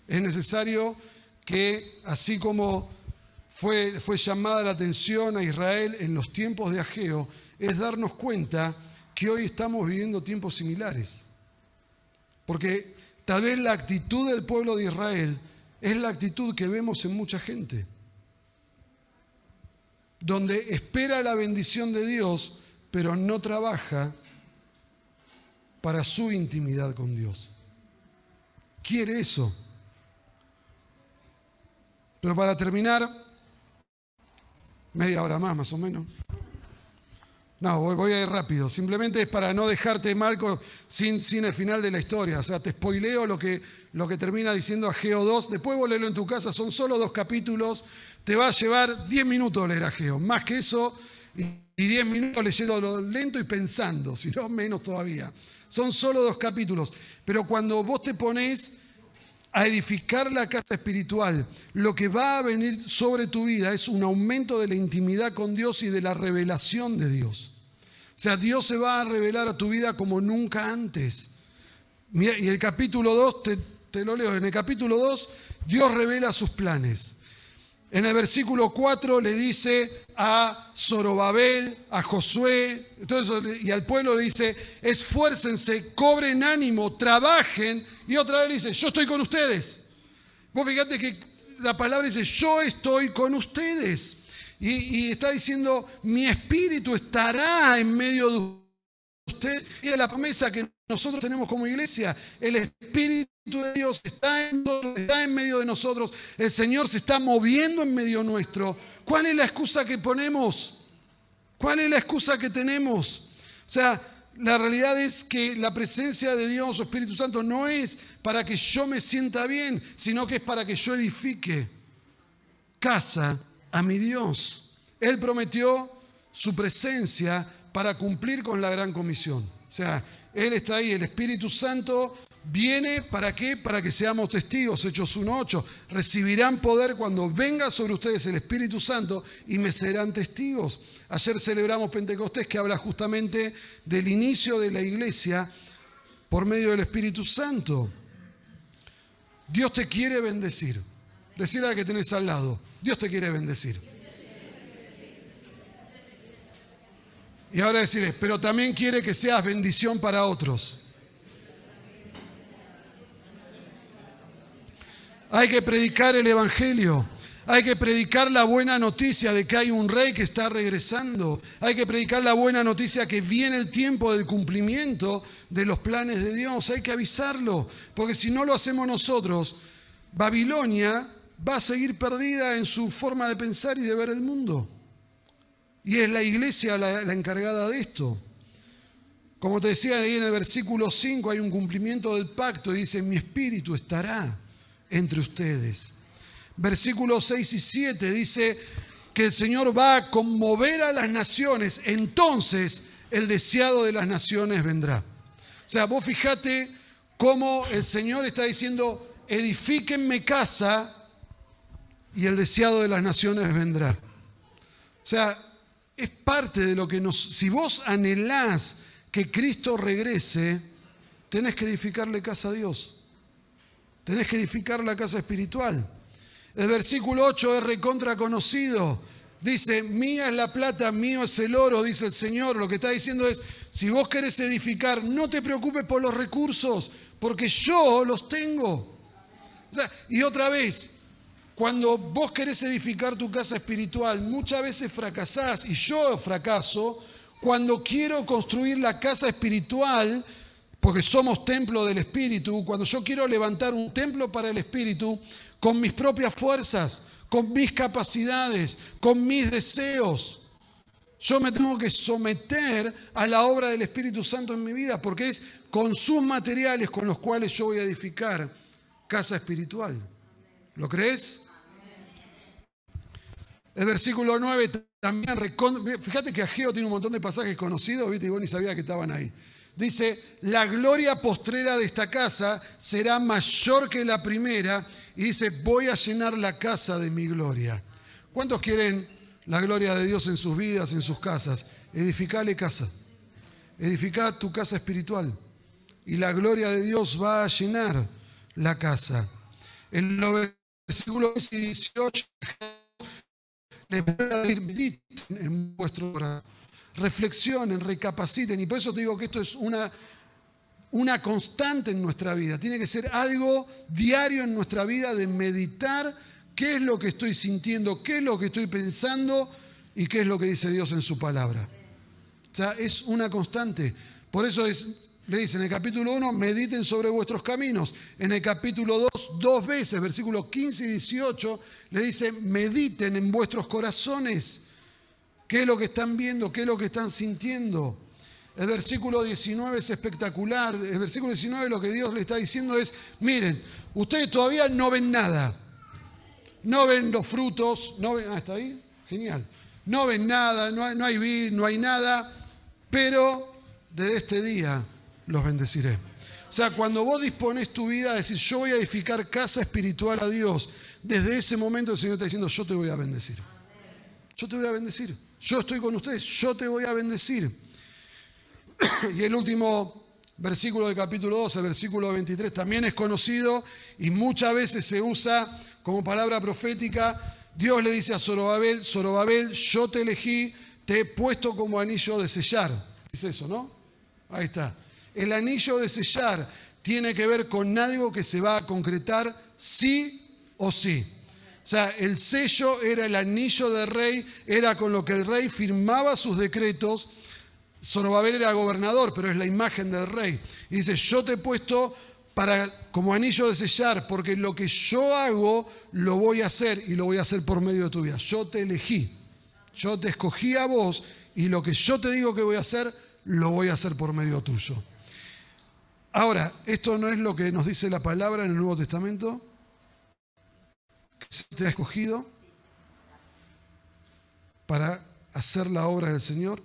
Es necesario que, así como fue llamada la atención a Israel en los tiempos de Ageo, es darnos cuenta que hoy estamos viviendo tiempos similares. Porque tal vez la actitud del pueblo de Israel es la actitud que vemos en mucha gente, donde espera la bendición de Dios, pero no trabaja para su intimidad con Dios. Quiere eso. Pero para terminar, media hora más o menos. No, voy a ir rápido. Simplemente es para no dejarte mal sin el final de la historia. O sea, te spoileo lo que termina diciendo Ageo 2. Después vos léelo en tu casa. Son solo 2 capítulos. Te va a llevar 10 minutos leer Ageo. Más que eso, y 10 minutos leyendo lento y pensando. Si no, menos todavía. Son solo 2 capítulos. Pero cuando vos te pones a edificar la casa espiritual, lo que va a venir sobre tu vida es un aumento de la intimidad con Dios y de la revelación de Dios. O sea, Dios se va a revelar a tu vida como nunca antes. Y el capítulo 2, te lo leo, en el capítulo 2, Dios revela sus planes. En el versículo 4 le dice a Zorobabel, a Josué, y al pueblo le dice, esfuércense, cobren ánimo, trabajen. Y otra vez le dice, yo estoy con ustedes. Vos fíjate que la palabra dice, yo estoy con ustedes. Y está diciendo, mi espíritu estará en medio de ustedes. Y es la promesa que nosotros tenemos como iglesia. El Espíritu de Dios está en medio de nosotros. El Señor se está moviendo en medio nuestro. ¿Cuál es la excusa que ponemos? ¿Cuál es la excusa que tenemos? O sea, la realidad es que la presencia de Dios o Espíritu Santo no es para que yo me sienta bien, sino que es para que yo edifique casa a mi Dios. Él prometió su presencia para cumplir con la gran comisión. O sea, Él está ahí, el Espíritu Santo viene, ¿para qué? Para que seamos testigos. Hechos 1:8. Recibirán poder cuando venga sobre ustedes el Espíritu Santo y me serán testigos. Ayer celebramos Pentecostés, que habla justamente del inicio de la iglesia por medio del Espíritu Santo. Dios te quiere bendecir. Decirle a la que tenés al lado, Dios te quiere bendecir. Y ahora decirles, pero también quiere que seas bendición para otros. Hay que predicar el Evangelio. Hay que predicar la buena noticia de que hay un rey que está regresando. Hay que predicar la buena noticia que viene el tiempo del cumplimiento de los planes de Dios. Hay que avisarlo, porque si no lo hacemos nosotros, Babilonia va a seguir perdida en su forma de pensar y de ver el mundo. Y es la iglesia la encargada de esto. Como te decía ahí en el versículo 5, hay un cumplimiento del pacto y dice, mi espíritu estará entre ustedes. Versículos 6 y 7 dice que el Señor va a conmover a las naciones, entonces el deseado de las naciones vendrá. O sea, vos fijate cómo el Señor está diciendo, edifíquenme casa y el deseado de las naciones vendrá. O sea, es parte de lo que si vos anhelás que Cristo regrese, tenés que edificarle casa a Dios. Tenés que edificar la casa espiritual. El versículo 8 es recontra conocido. Dice, mía es la plata, mío es el oro, dice el Señor. Lo que está diciendo es, si vos querés edificar, no te preocupes por los recursos, porque yo los tengo. O sea, y otra vez, cuando vos querés edificar tu casa espiritual, muchas veces fracasás, y yo fracaso, cuando quiero construir la casa espiritual, porque somos templo del Espíritu, cuando yo quiero levantar un templo para el Espíritu, con mis propias fuerzas, con mis capacidades, con mis deseos. Yo me tengo que someter a la obra del Espíritu Santo en mi vida, porque es con sus materiales con los cuales yo voy a edificar casa espiritual. ¿Lo crees? El versículo 9 también, fíjate que Ageo tiene un montón de pasajes conocidos, ¿viste? Y vos ni sabías que estaban ahí. Dice, la gloria postrera de esta casa será mayor que la primera. Y dice, voy a llenar la casa de mi gloria. ¿Cuántos quieren la gloria de Dios en sus vidas, en sus casas? Edificale casa. Edifica tu casa espiritual. Y la gloria de Dios va a llenar la casa. En los versículos 10 y 18, les voy a decir, mediten en vuestro corazón. Reflexionen, recapaciten. Y por eso te digo que esto es una constante en nuestra vida. Tiene que ser algo diario en nuestra vida de meditar qué es lo que estoy sintiendo, qué es lo que estoy pensando y qué es lo que dice Dios en su palabra. O sea, es una constante. Por eso le dice en el capítulo 1, mediten sobre vuestros caminos. En el capítulo 2, 2 veces, versículos 15 y 18, le dice, mediten en vuestros corazones. ¿Qué es lo que están viendo? ¿Qué es lo que están sintiendo? El versículo 19 es espectacular. El versículo 19 lo que Dios le está diciendo es, miren, ustedes todavía no ven nada. No ven los frutos. No ven, ¿está ahí? Genial. No ven nada, no hay vid, no hay nada. Pero desde este día los bendeciré. O sea, cuando vos disponés tu vida a decir, yo voy a edificar casa espiritual a Dios, desde ese momento el Señor está diciendo, yo te voy a bendecir. Yo te voy a bendecir. Yo estoy con ustedes, yo te voy a bendecir. Y el último versículo del capítulo 2, el versículo 23, también es conocido y muchas veces se usa como palabra profética. Dios le dice a Zorobabel, Zorobabel, yo te elegí, te he puesto como anillo de sellar. Dice eso, ¿no? Ahí está. El anillo de sellar tiene que ver con algo que se va a concretar sí o sí. O sea, el sello era el anillo del rey, era con lo que el rey firmaba sus decretos. Zorobabel era gobernador, pero es la imagen del rey. Y dice, yo te he puesto como anillo de sellar, porque lo que yo hago lo voy a hacer y lo voy a hacer por medio de tu vida. Yo te elegí, yo te escogí a vos y lo que yo te digo que voy a hacer, lo voy a hacer por medio tuyo. Ahora, ¿esto no es lo que nos dice la palabra en el Nuevo Testamento? Se te ha escogido para hacer la obra del Señor.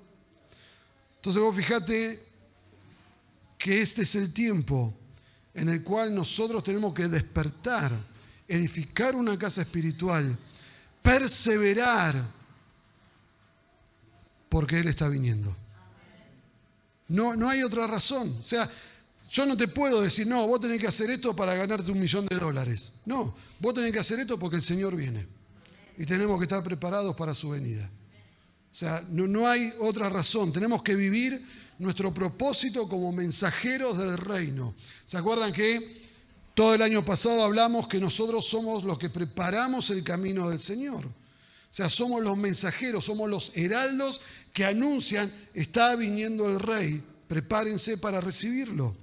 Entonces vos fíjate que este es el tiempo en el cual nosotros tenemos que despertar, edificar una casa espiritual, perseverar, porque Él está viniendo. No hay otra razón. O sea, yo no te puedo decir, no, vos tenés que hacer esto para ganarte $1.000.000. No, vos tenés que hacer esto porque el Señor viene. Y tenemos que estar preparados para su venida. O sea, no hay otra razón. Tenemos que vivir nuestro propósito como mensajeros del reino. ¿Se acuerdan que Todo el año pasado hablamos que nosotros somos los que preparamos el camino del Señor. O sea, somos los mensajeros, somos los heraldos que anuncian, está viniendo el Rey, prepárense para recibirlo.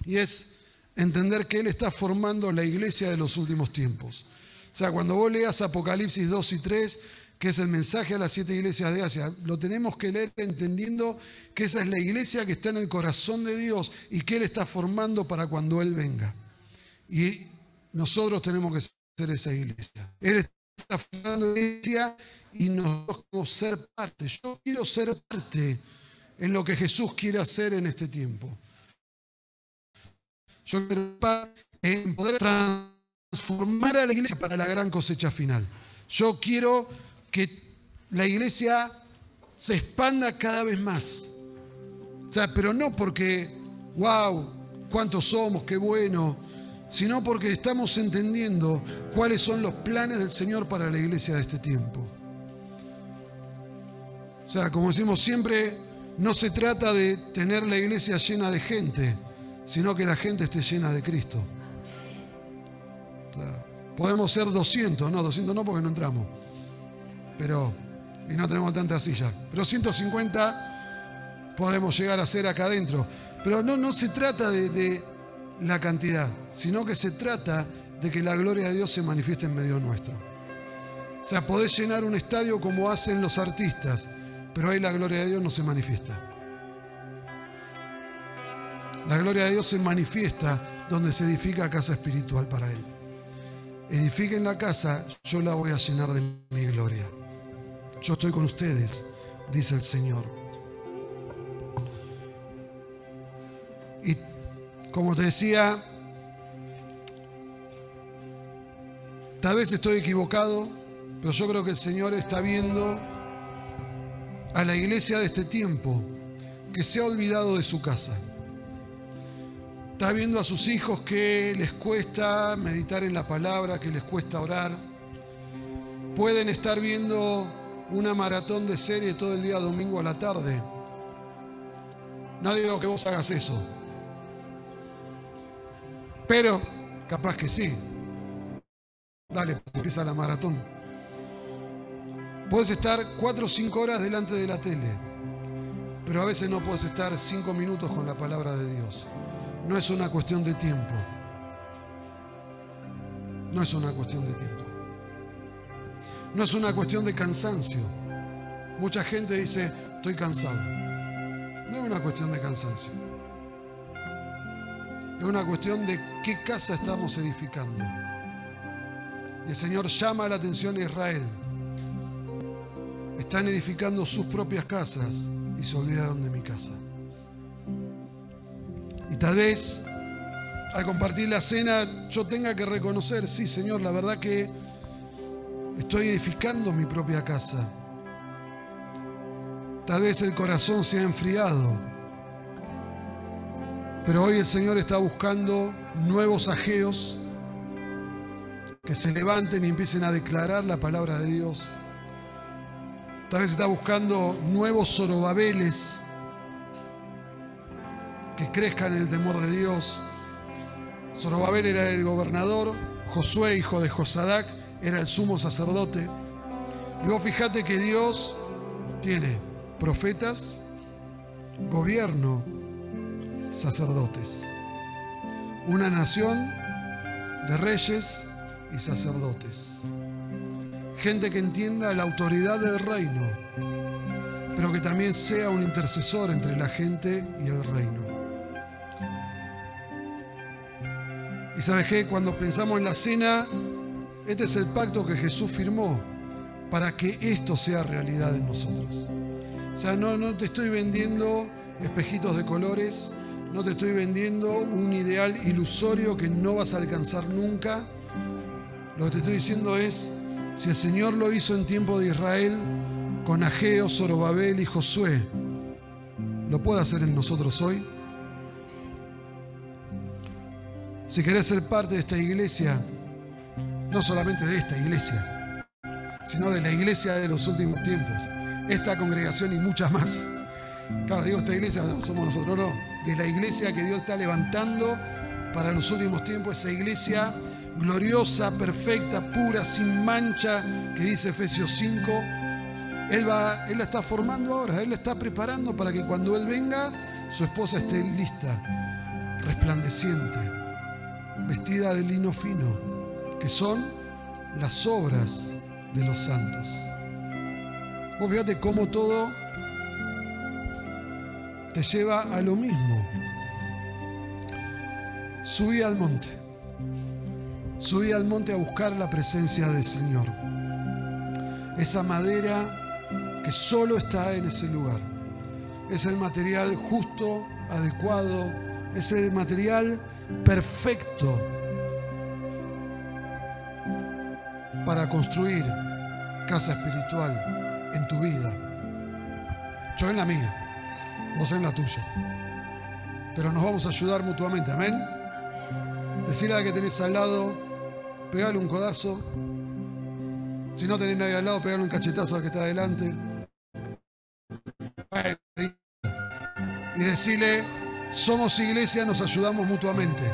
Y es entender que Él está formando la iglesia de los últimos tiempos. O sea, cuando vos leas Apocalipsis 2 y 3, que es el mensaje a las 7 iglesias de Asia, lo tenemos que leer entendiendo que esa es la iglesia que está en el corazón de Dios y que Él está formando para cuando Él venga. Y nosotros tenemos que ser esa iglesia. Él está formando la iglesia y nosotros queremos ser parte. Yo quiero ser parte en lo que Jesús quiere hacer en este tiempo. Yo quiero ser parte en poder transformar a la iglesia para la gran cosecha final. Yo quiero que la iglesia se expanda cada vez más. O sea, pero no porque, wow, cuántos somos, qué bueno, sino porque estamos entendiendo cuáles son los planes del Señor para la iglesia de este tiempo. O sea, como decimos siempre, no se trata de tener la iglesia llena de gente, sino que la gente esté llena de Cristo. O sea, podemos ser 200 no porque no entramos, y no tenemos tantas sillas, pero 150 podemos llegar a ser acá adentro. Pero no se trata de la cantidad, sino que se trata de que la gloria de Dios se manifieste en medio nuestro. O sea, podés llenar un estadio como hacen los artistas, pero ahí la gloria de Dios no se manifiesta. La gloria de Dios se manifiesta donde se edifica casa espiritual para Él. Edifiquen la casa, yo la voy a llenar de mi gloria. Yo estoy con ustedes, dice el Señor. Y como te decía, tal vez estoy equivocado, pero yo creo que el Señor está viendo a la iglesia de este tiempo que se ha olvidado de su casa. Está viendo a sus hijos que les cuesta meditar en la palabra, que les cuesta orar. Pueden estar viendo una maratón de serie todo el día domingo a la tarde. No digo que vos hagas eso, pero capaz que sí. Dale, empieza la maratón. Puedes estar 4 o 5 horas delante de la tele, pero a veces no puedes estar 5 minutos con la palabra de Dios. No es una cuestión de tiempo. No es una cuestión de tiempo. No es una cuestión de cansancio. Mucha gente dice, estoy cansado. No es una cuestión de cansancio. Es una cuestión de qué casa estamos edificando. Y el Señor llama la atención a Israel. Están edificando sus propias casas y se olvidaron de mi casa. Y tal vez al compartir la cena yo tenga que reconocer, sí, Señor, la verdad que estoy edificando mi propia casa. Tal vez el corazón se ha enfriado, pero hoy el Señor está buscando nuevos Ageos que se levanten y empiecen a declarar la palabra de Dios. Tal vez está buscando nuevos Zorobabeles que crezcan en el temor de Dios. Zorobabel era el gobernador, Josué, hijo de Josadac, era el sumo sacerdote. Y vos fijate que Dios tiene profetas, gobierno, sacerdotes. Una nación de reyes y sacerdotes. Gente que entienda la autoridad del reino, pero que también sea un intercesor entre la gente y el reino. Y ¿sabes qué? Cuando pensamos en la cena, este es el pacto que Jesús firmó para que esto sea realidad en nosotros. O sea, no te estoy vendiendo espejitos de colores, no te estoy vendiendo un ideal ilusorio que no vas a alcanzar nunca. Lo que te estoy diciendo es, si el Señor lo hizo en tiempo de Israel, con Ageo, Zorobabel y Josué, ¿lo puede hacer en nosotros hoy? Si querés ser parte de esta iglesia, no solamente de esta iglesia, sino de la iglesia de los últimos tiempos, esta congregación y muchas más, Claro, digo esta iglesia, no, somos nosotros, no, de la iglesia que Dios está levantando para los últimos tiempos, esa iglesia gloriosa, perfecta, pura, sin mancha, que dice Efesios 5. Él la está formando ahora, Él la está preparando para que cuando Él venga, su esposa esté lista, resplandeciente, vestida de lino fino, que son las obras de los santos. Vos fíjate cómo todo te lleva a lo mismo. Subí al monte a buscar la presencia del Señor. Esa madera que solo está en ese lugar. Es el material justo, adecuado, es el material perfecto para construir casa espiritual en tu vida. Yo en la mía, vos en la tuya. Pero nos vamos a ayudar mutuamente, amén. Decirle a la que tenés al lado, pegale un codazo. Si no tenés nadie al lado, pegale un cachetazo al que está adelante. Y decirle, somos iglesia, nos ayudamos mutuamente.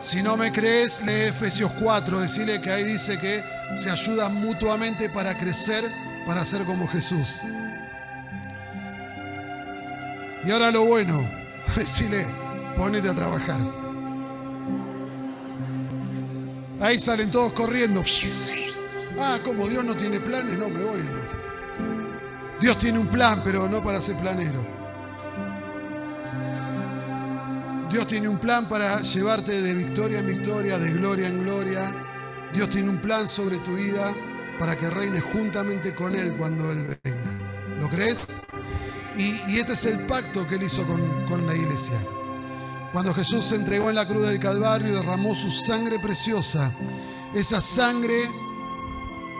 Si no me crees, lee Efesios 4, decirle que ahí dice que se ayudan mutuamente para crecer, para ser como Jesús. Y ahora lo bueno, decirle, ponete a trabajar. Ahí salen todos corriendo. Ah, ¿cómo Dios no tiene planes? No, me voy entonces. Dios tiene un plan, pero no para ser planero. Dios tiene un plan para llevarte de victoria en victoria, de gloria en gloria. Dios tiene un plan sobre tu vida para que reines juntamente con Él cuando Él venga. ¿Lo crees? Y este es el pacto que Él hizo con la iglesia. Cuando Jesús se entregó en la cruz del Calvario y derramó su sangre preciosa, esa sangre,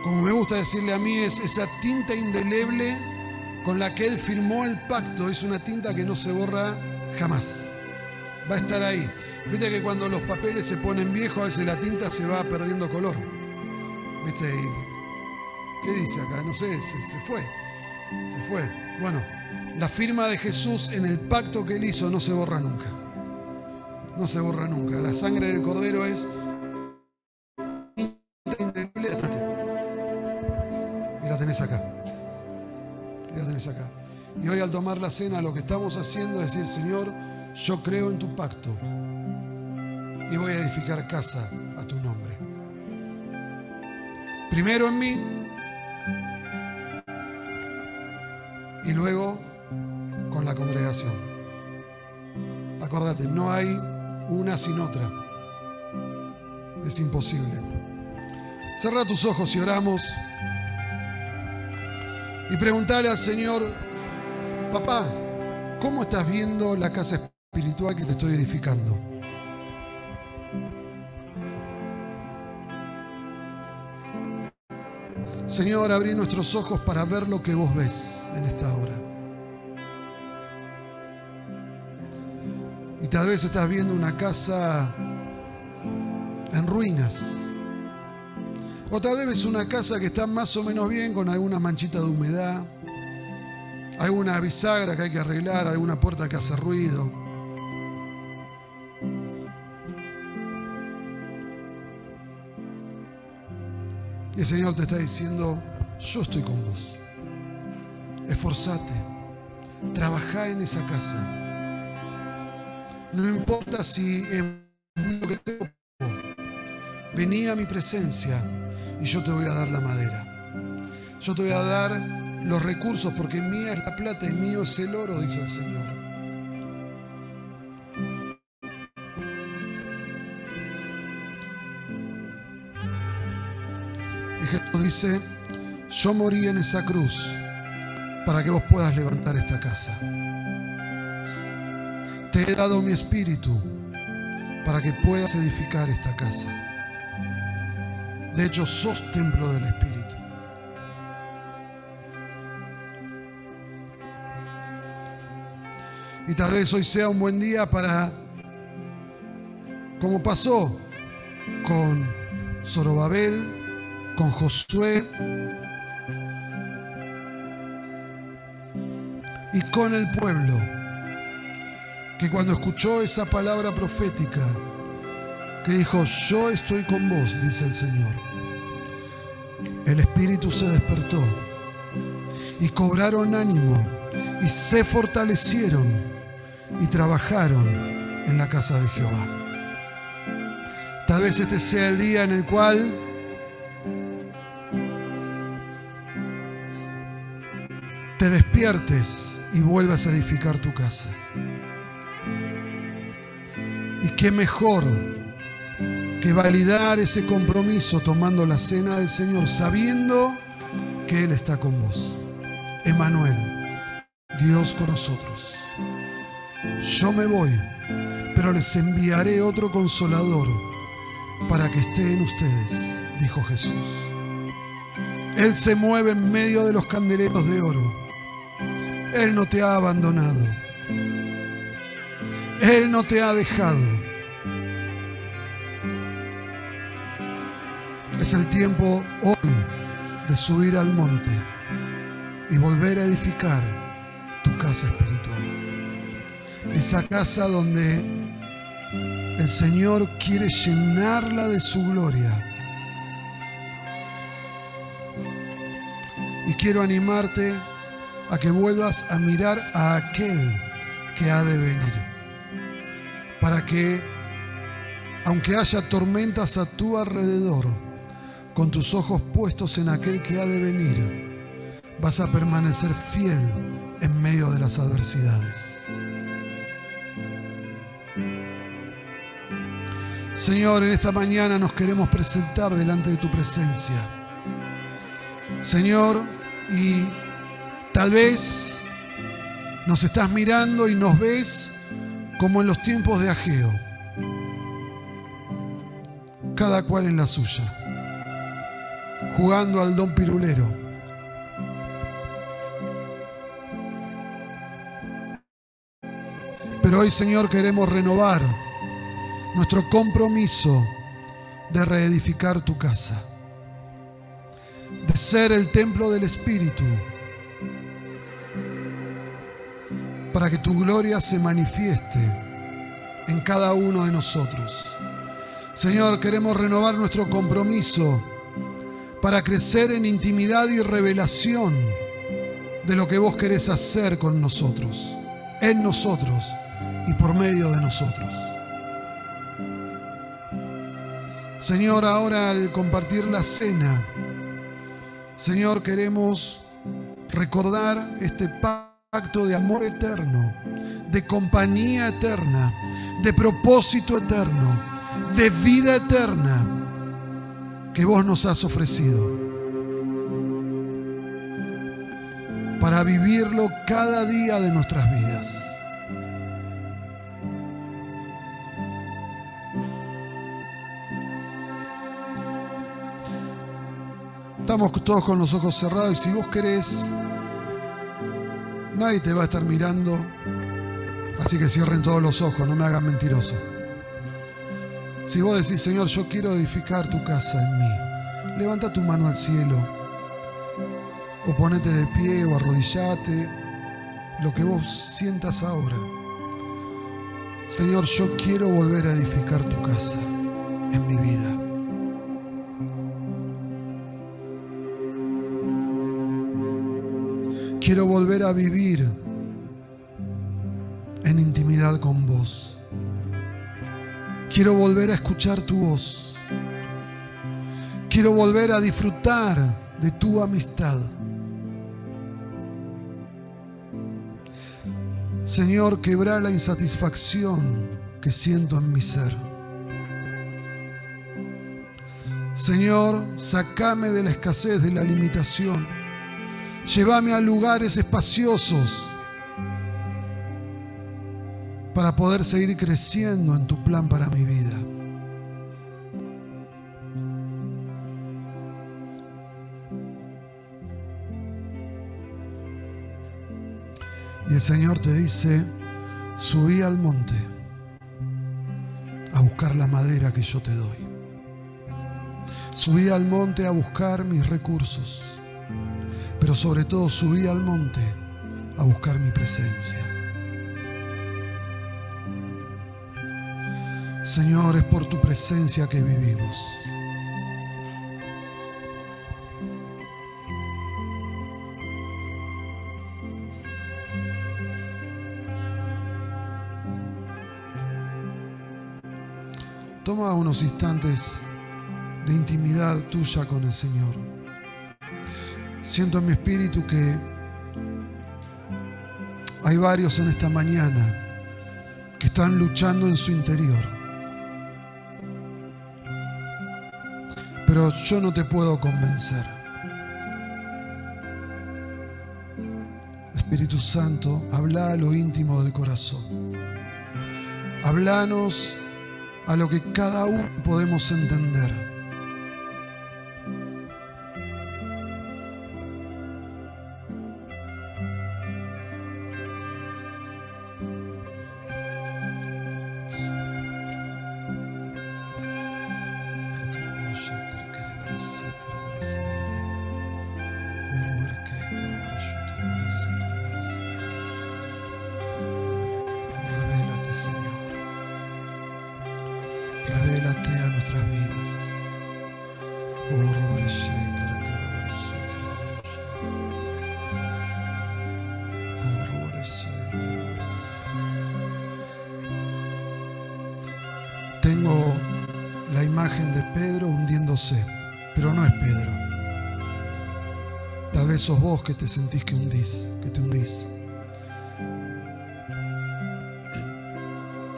como me gusta decirle a mí, es esa tinta indeleble con la que Él firmó el pacto. Es una tinta que no se borra jamás. Va a estar ahí. Viste que cuando los papeles se ponen viejos, a veces la tinta se va perdiendo color. ¿Viste? ¿Qué dice acá? No sé, se fue. Se fue. Bueno, la firma de Jesús en el pacto que Él hizo no se borra nunca. No se borra nunca. La sangre del Cordero es indeleble. Y la tenés acá. Y la tenés acá. Y hoy al tomar la cena lo que estamos haciendo es decir, Señor, yo creo en tu pacto y voy a edificar casa a tu nombre. Primero en mí y luego con la congregación. Acordate, no hay una sin otra. Es imposible. Cerra tus ojos y oramos. Y preguntale al Señor, papá, ¿cómo estás viendo la casa espiritual que te estoy edificando? Señor, abrí nuestros ojos para ver lo que vos ves en esta hora. Y tal vez estás viendo una casa en ruinas. O tal vez ves una casa que está más o menos bien, con alguna manchita de humedad, alguna bisagra que hay que arreglar, alguna puerta que hace ruido. Y el Señor te está diciendo, yo estoy con vos. Esforzate, trabajá en esa casa. No importa si es lo que tengo, vení a mi presencia y yo te voy a dar la madera. Yo te voy a dar los recursos, porque mía es la plata y mío es el oro, dice el Señor. Y Jesús dice, yo morí en esa cruz para que vos puedas levantar esta casa. Te he dado mi espíritu para que puedas edificar esta casa. De hecho, sos templo del Espíritu. Y tal vez hoy sea un buen día para, como pasó con Zorobabel, con Josué, con el pueblo, que cuando escuchó esa palabra profética, que dijo, yo estoy con vos, dice el Señor, el espíritu se despertó y cobraron ánimo y se fortalecieron y trabajaron en la casa de Jehová. Tal vez este sea el día en el cual te despiertes y vuelvas a edificar tu casa. Y qué mejor que validar ese compromiso tomando la cena del Señor, sabiendo que Él está con vos. Emmanuel, Dios con nosotros. Yo me voy, pero les enviaré otro consolador para que esté en ustedes, dijo Jesús. Él se mueve en medio de los candeleros de oro. Él no te ha abandonado. Él no te ha dejado. Es el tiempo hoy de subir al monte y volver a edificar tu casa espiritual. Esa casa donde el Señor quiere llenarla de su gloria. Y quiero animarte a que vuelvas a mirar a aquel que ha de venir. Para que, aunque haya tormentas a tu alrededor, con tus ojos puestos en aquel que ha de venir, vas a permanecer fiel en medio de las adversidades. Señor, en esta mañana nos queremos presentar delante de tu presencia. Señor, y tal vez nos estás mirando y nos ves como en los tiempos de Ageo, cada cual en la suya, jugando al don pirulero. Pero hoy, Señor, queremos renovar nuestro compromiso de reedificar tu casa, de ser el templo del Espíritu, para que tu gloria se manifieste en cada uno de nosotros. Señor, queremos renovar nuestro compromiso para crecer en intimidad y revelación de lo que vos querés hacer con nosotros, en nosotros y por medio de nosotros. Señor, ahora al compartir la cena, Señor, queremos recordar este pacto de amor eterno, de compañía eterna, de propósito eterno, de vida eterna que vos nos has ofrecido, para vivirlo cada día de nuestras vidas. Estamos todos con los ojos cerrados y si vos querés, nadie te va a estar mirando, así que cierren todos los ojos, no me hagan mentiroso. Si vos decís, Señor, yo quiero edificar tu casa en mí, levanta tu mano al cielo, o ponete de pie o arrodillate, lo que vos sientas ahora. Señor, yo quiero volver a edificar tu casa en mi vida. Quiero volver a vivir en intimidad con vos. Quiero volver a escuchar tu voz. Quiero volver a disfrutar de tu amistad. Señor, quebrá la insatisfacción que siento en mi ser. Señor, sacame de la escasez, de la limitación. Llévame a lugares espaciosos para poder seguir creciendo en tu plan para mi vida. Y el Señor te dice, subí al monte a buscar la madera que yo te doy. Subí al monte a buscar mis recursos. Pero sobre todo subí al monte a buscar mi presencia. Señor, es por tu presencia que vivimos. Toma unos instantes de intimidad tuya con el Señor. Siento en mi espíritu que hay varios en esta mañana que están luchando en su interior. Pero yo no te puedo convencer. Espíritu Santo, habla a lo íntimo del corazón. Hablanos a lo que cada uno podemos entender. Revélate a nuestras vidas. Tengo la imagen de Pedro hundiéndose, pero no es Pedro. Tal vez sos vos que te sentís que te hundís.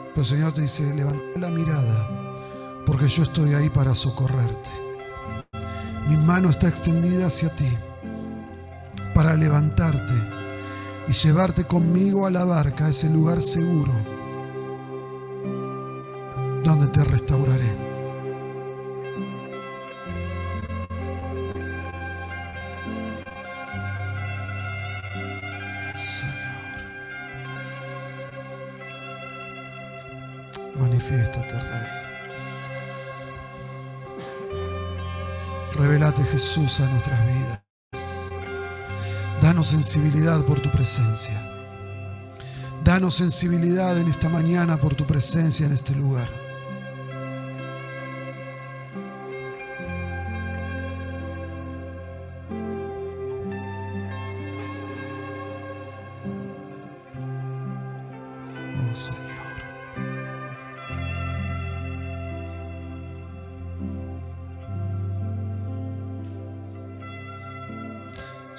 Pero el Señor te dice, levanta la mirada, porque yo estoy ahí para socorrerte. Mi mano está extendida hacia ti, para levantarte y llevarte conmigo a la barca, a ese lugar seguro, donde te restauraré. Manifiéstate, Rey. Revélate, Jesús, a nuestras vidas. Danos sensibilidad por tu presencia. Danos sensibilidad en esta mañana por tu presencia en este lugar. Oh, Señor.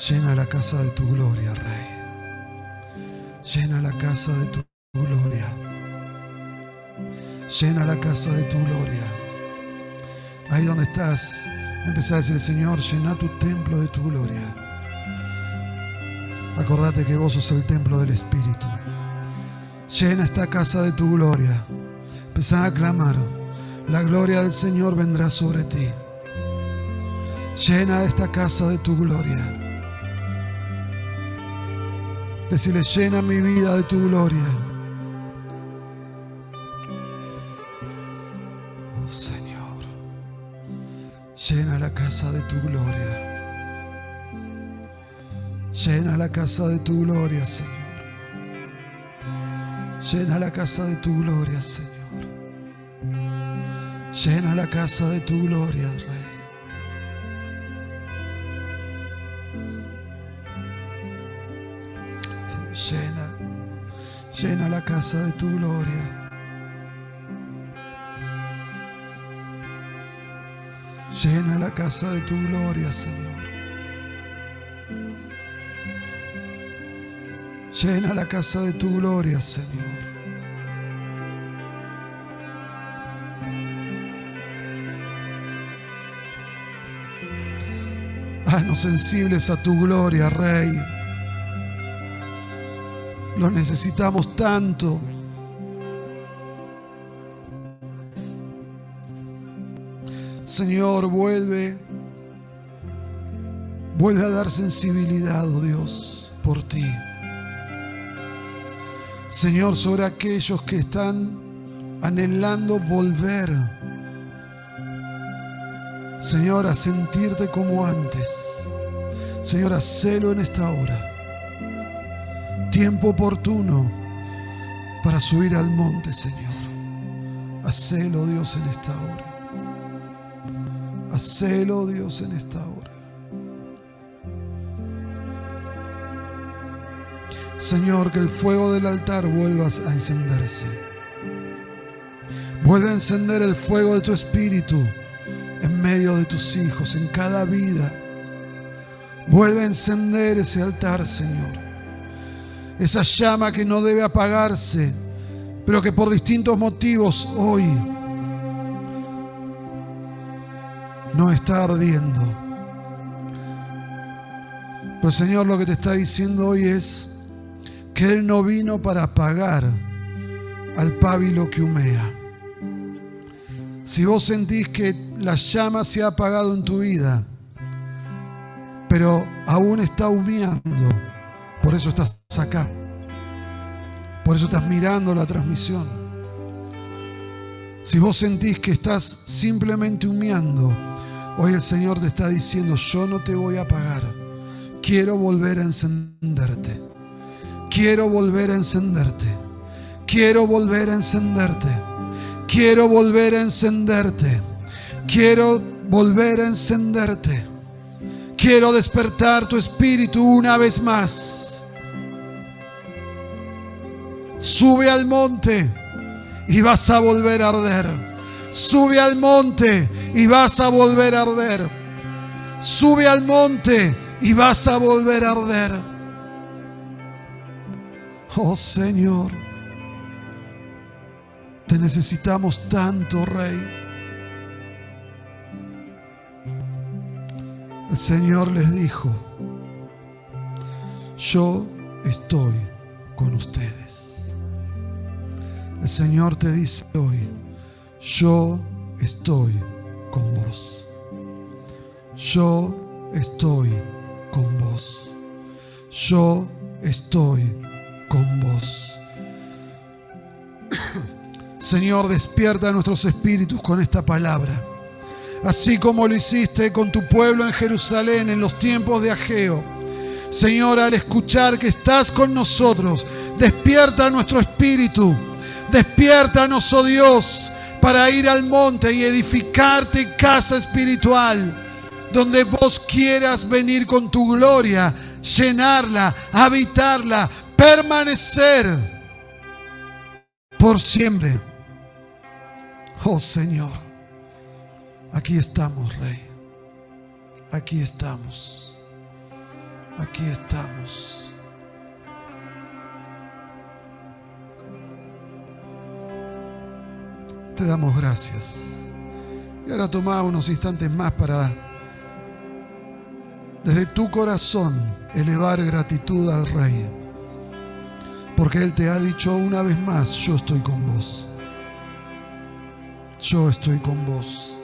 Llena la casa de tu gloria, Rey. Llena la casa de tu gloria. Llena la casa de tu gloria. Ahí donde estás, empezá a decir, Señor, llena tu templo de tu gloria. Acordate que vos sos el templo del Espíritu. Llena esta casa de tu gloria. Empezá a clamar. La gloria del Señor vendrá sobre ti. Llena esta casa de tu gloria. Decirle, llena mi vida de tu gloria. Oh, Señor, llena la casa de tu gloria. Llena la casa de tu gloria, Señor. Llena la casa de tu gloria, Señor. Llena la casa de tu gloria, Rey. Llena la casa de tu gloria. Llena la casa de tu gloria, Señor. Llena la casa de tu gloria, Señor. Haznos sensibles a tu gloria, Rey. Lo necesitamos tanto. Señor, vuelve a dar sensibilidad, oh Dios, por ti. Señor, sobre aquellos que están anhelando volver, Señor, a sentirte como antes. Señor, hacelo en esta hora. tiempo oportuno para subir al monte, Señor. Hacelo, Dios, en esta hora. Hacelo, Dios, en esta hora. Señor, que el fuego del altar vuelva a encenderse. Vuelve a encender el fuego de tu espíritu en medio de tus hijos, en cada vida. Vuelve a encender ese altar, Señor. Esa llama que no debe apagarse, pero que por distintos motivos hoy no está ardiendo. Pues, Señor, lo que te está diciendo hoy es que Él no vino para apagar al pábilo que humea. Si vos sentís que la llama se ha apagado en tu vida, pero aún está humeando, por eso estás acá. Por eso estás mirando la transmisión. Si vos sentís que estás simplemente humeando, hoy el Señor te está diciendo: yo no te voy a apagar. Quiero volver a encenderte. Quiero volver a encenderte. Quiero volver a encenderte. Quiero volver a encenderte. Quiero volver a encenderte. Quiero despertar tu espíritu una vez más. Sube al monte y vas a volver a arder. Sube al monte y vas a volver a arder. Sube al monte y vas a volver a arder. Oh Señor, te necesitamos tanto, Rey. El Señor les dijo: yo estoy con ustedes. El Señor te dice hoy: yo estoy con vos. Yo estoy con vos. Yo estoy con vos. Señor, despierta nuestros espíritus con esta palabra. Así como lo hiciste con tu pueblo en Jerusalén en los tiempos de Ageo. Señor, al escuchar que estás con nosotros, despierta nuestro espíritu. Despiértanos, oh Dios, para ir al monte y edificarte casa espiritual, donde vos quieras venir con tu gloria, llenarla, habitarla, permanecer por siempre. Oh Señor, aquí estamos, Rey. Aquí estamos. Aquí estamos. Te damos gracias. Y ahora toma unos instantes más para, desde tu corazón, elevar gratitud al Rey. Porque Él te ha dicho una vez más: yo estoy con vos. Yo estoy con vos.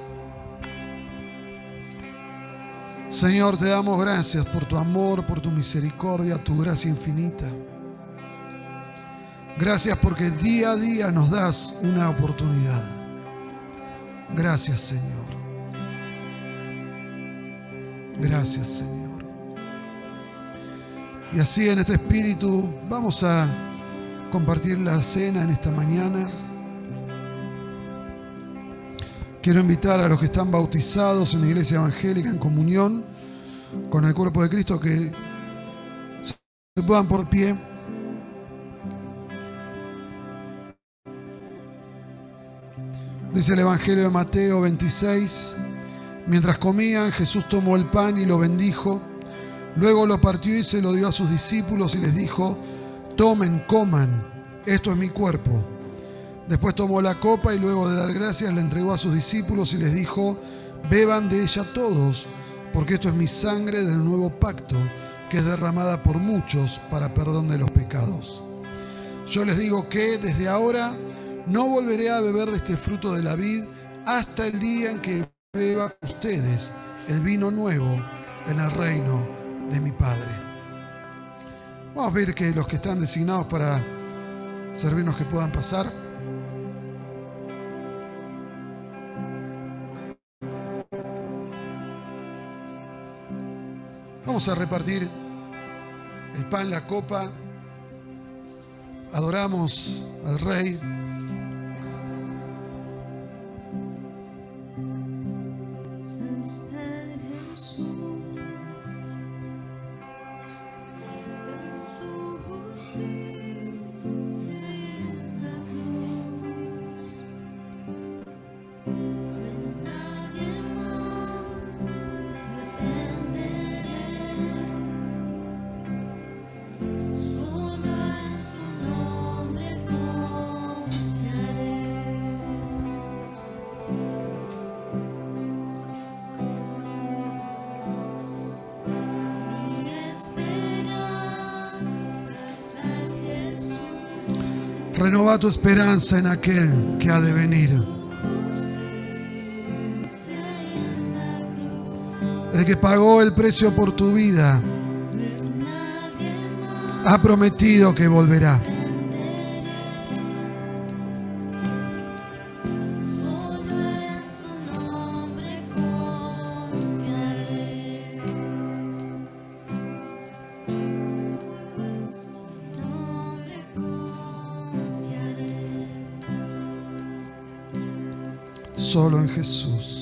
Señor, te damos gracias por tu amor, por tu misericordia, tu gracia infinita. Gracias porque día a día nos das una oportunidad. Gracias, Señor. Gracias, Señor. Y así, en este espíritu, vamos a compartir la cena en esta mañana. Quiero invitar a los que están bautizados en la iglesia evangélica en comunión con el cuerpo de Cristo que se puedan por pie. Dice el Evangelio de Mateo 26: mientras comían, Jesús tomó el pan y lo bendijo. Luego lo partió y se lo dio a sus discípulos y les dijo: tomen, coman, esto es mi cuerpo. Después tomó la copa y luego de dar gracias la entregó a sus discípulos y les dijo: beban de ella todos, porque esto es mi sangre del nuevo pacto, que es derramada por muchos para perdón de los pecados. Yo les digo que desde ahora no volveré a beber de este fruto de la vid hasta el día en que beba con ustedes el vino nuevo en el reino de mi Padre. Vamos a ver que los que están designados para servirnos que puedan pasar. Vamos a repartir el pan, la copa Adoramos al Rey. Renova tu esperanza en aquel que ha de venir. El que pagó el precio por tu vida ha prometido que volverá. Solo en Jesús.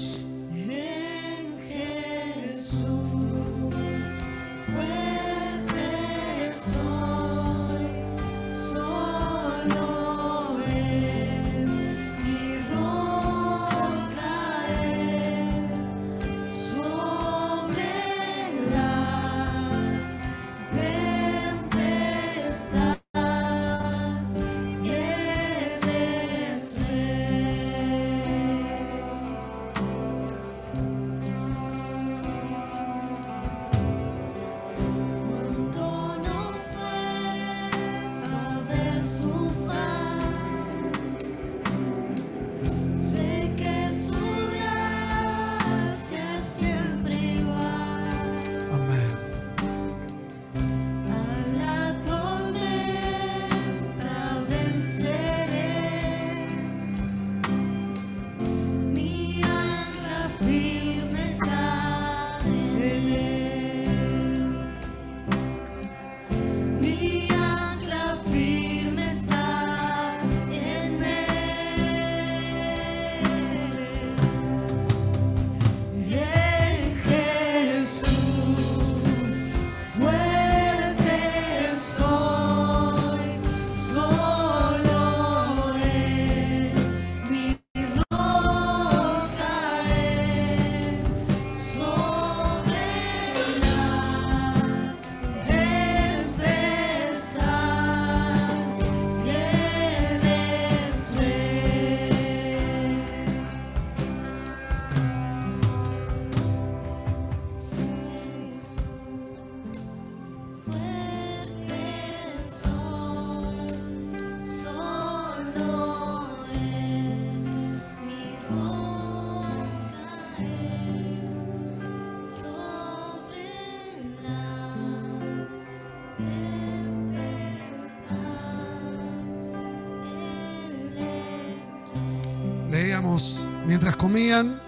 Mientras comían,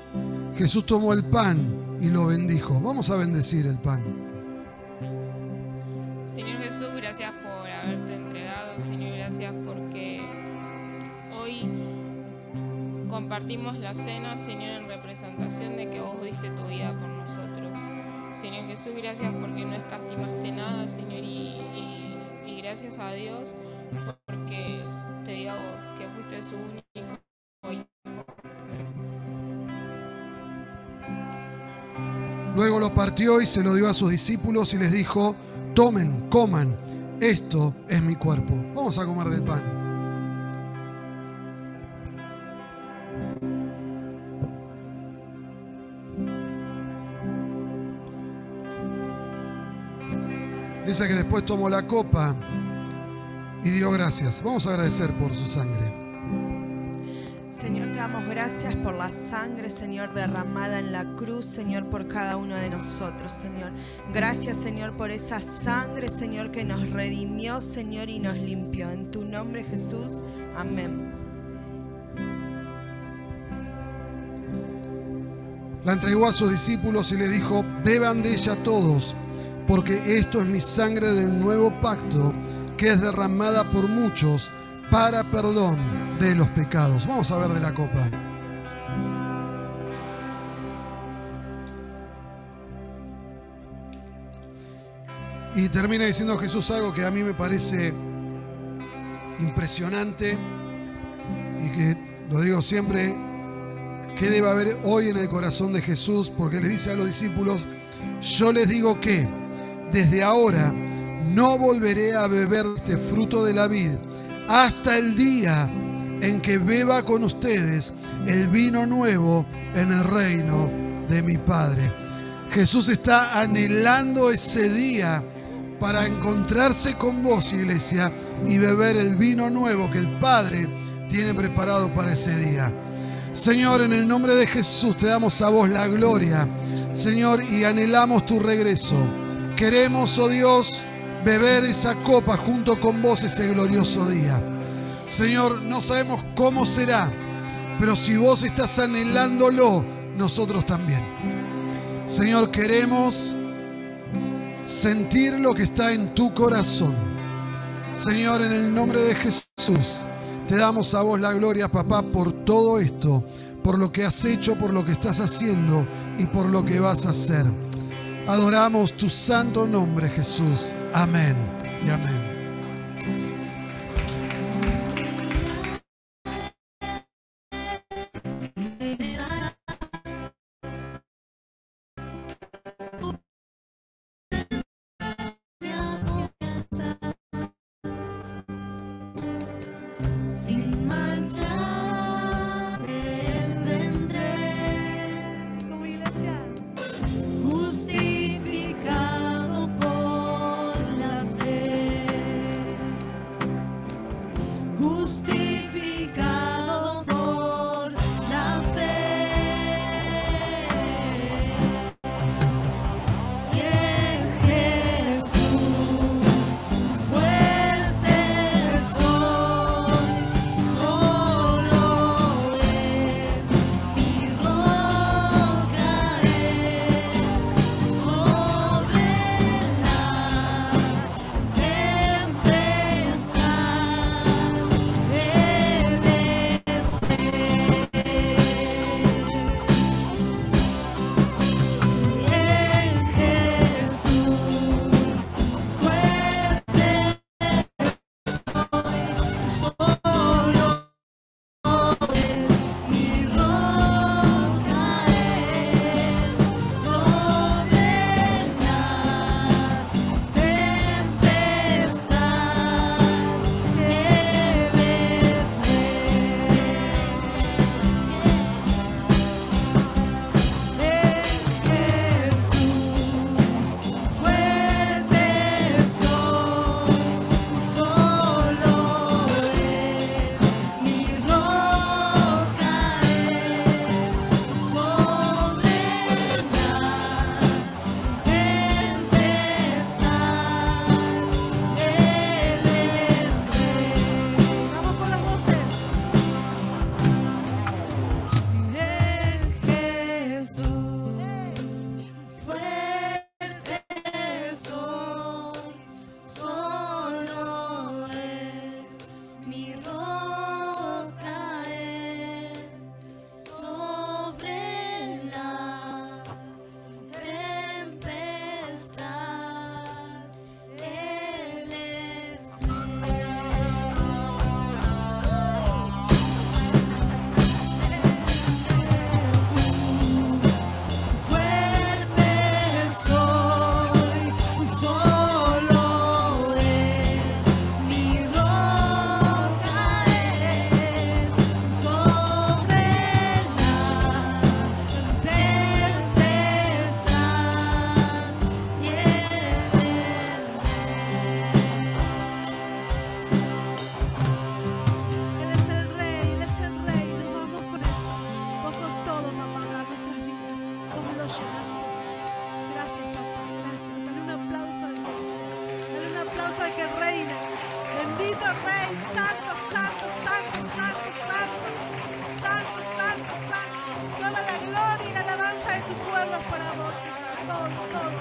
Jesús tomó el pan y lo bendijo. Vamos a bendecir el pan. Señor Jesús, gracias por haberte entregado. Señor, gracias porque hoy compartimos la cena, Señor, en representación de que vos diste tu vida por nosotros. Señor Jesús, gracias porque no escatimaste nada, Señor, y gracias a Dios porque te dio a vos, que fuiste su único Hijo. Luego lo partió y se lo dio a sus discípulos y les dijo: tomen, coman, esto es mi cuerpo. Vamos a comer del pan. Dice que después tomó la copa y dio gracias. Vamos a agradecer por su sangre. Señor, te damos gracias por la sangre, Señor, derramada en la cruz, Señor, por cada uno de nosotros, Señor. Gracias, Señor, por esa sangre, Señor, que nos redimió, Señor, y nos limpió. En tu nombre, Jesús. Amén. La entregó a sus discípulos y les dijo: beban de ella todos, porque esto es mi sangre del nuevo pacto, que es derramada por muchos para perdón de los pecados. Vamos a ver de la copa. Y termina diciendo Jesús algo que a mí me parece impresionante y que lo digo siempre, que debe haber hoy en el corazón de Jesús, porque les dice a los discípulos: yo les digo que desde ahora no volveré a beber este fruto de la vid hasta el día en que beba con ustedes el vino nuevo en el reino de mi Padre. Jesús está anhelando ese día para encontrarse con vos, iglesia, y beber el vino nuevo que el Padre tiene preparado para ese día. Señor, en el nombre de Jesús te damos a vos la gloria, Señor, y anhelamos tu regreso. Queremos, oh Dios, beber esa copa junto con vos ese glorioso día. Señor, no sabemos cómo será, pero si vos estás anhelándolo, nosotros también. Señor, queremos sentir lo que está en tu corazón. Señor, en el nombre de Jesús, te damos a vos la gloria, papá, por todo esto, por lo que has hecho, por lo que estás haciendo y por lo que vas a hacer. Adoramos tu santo nombre, Jesús. Amén y amén. Toda la gloria y la alabanza de tu pueblo es para vos, Señor. Todo, todo.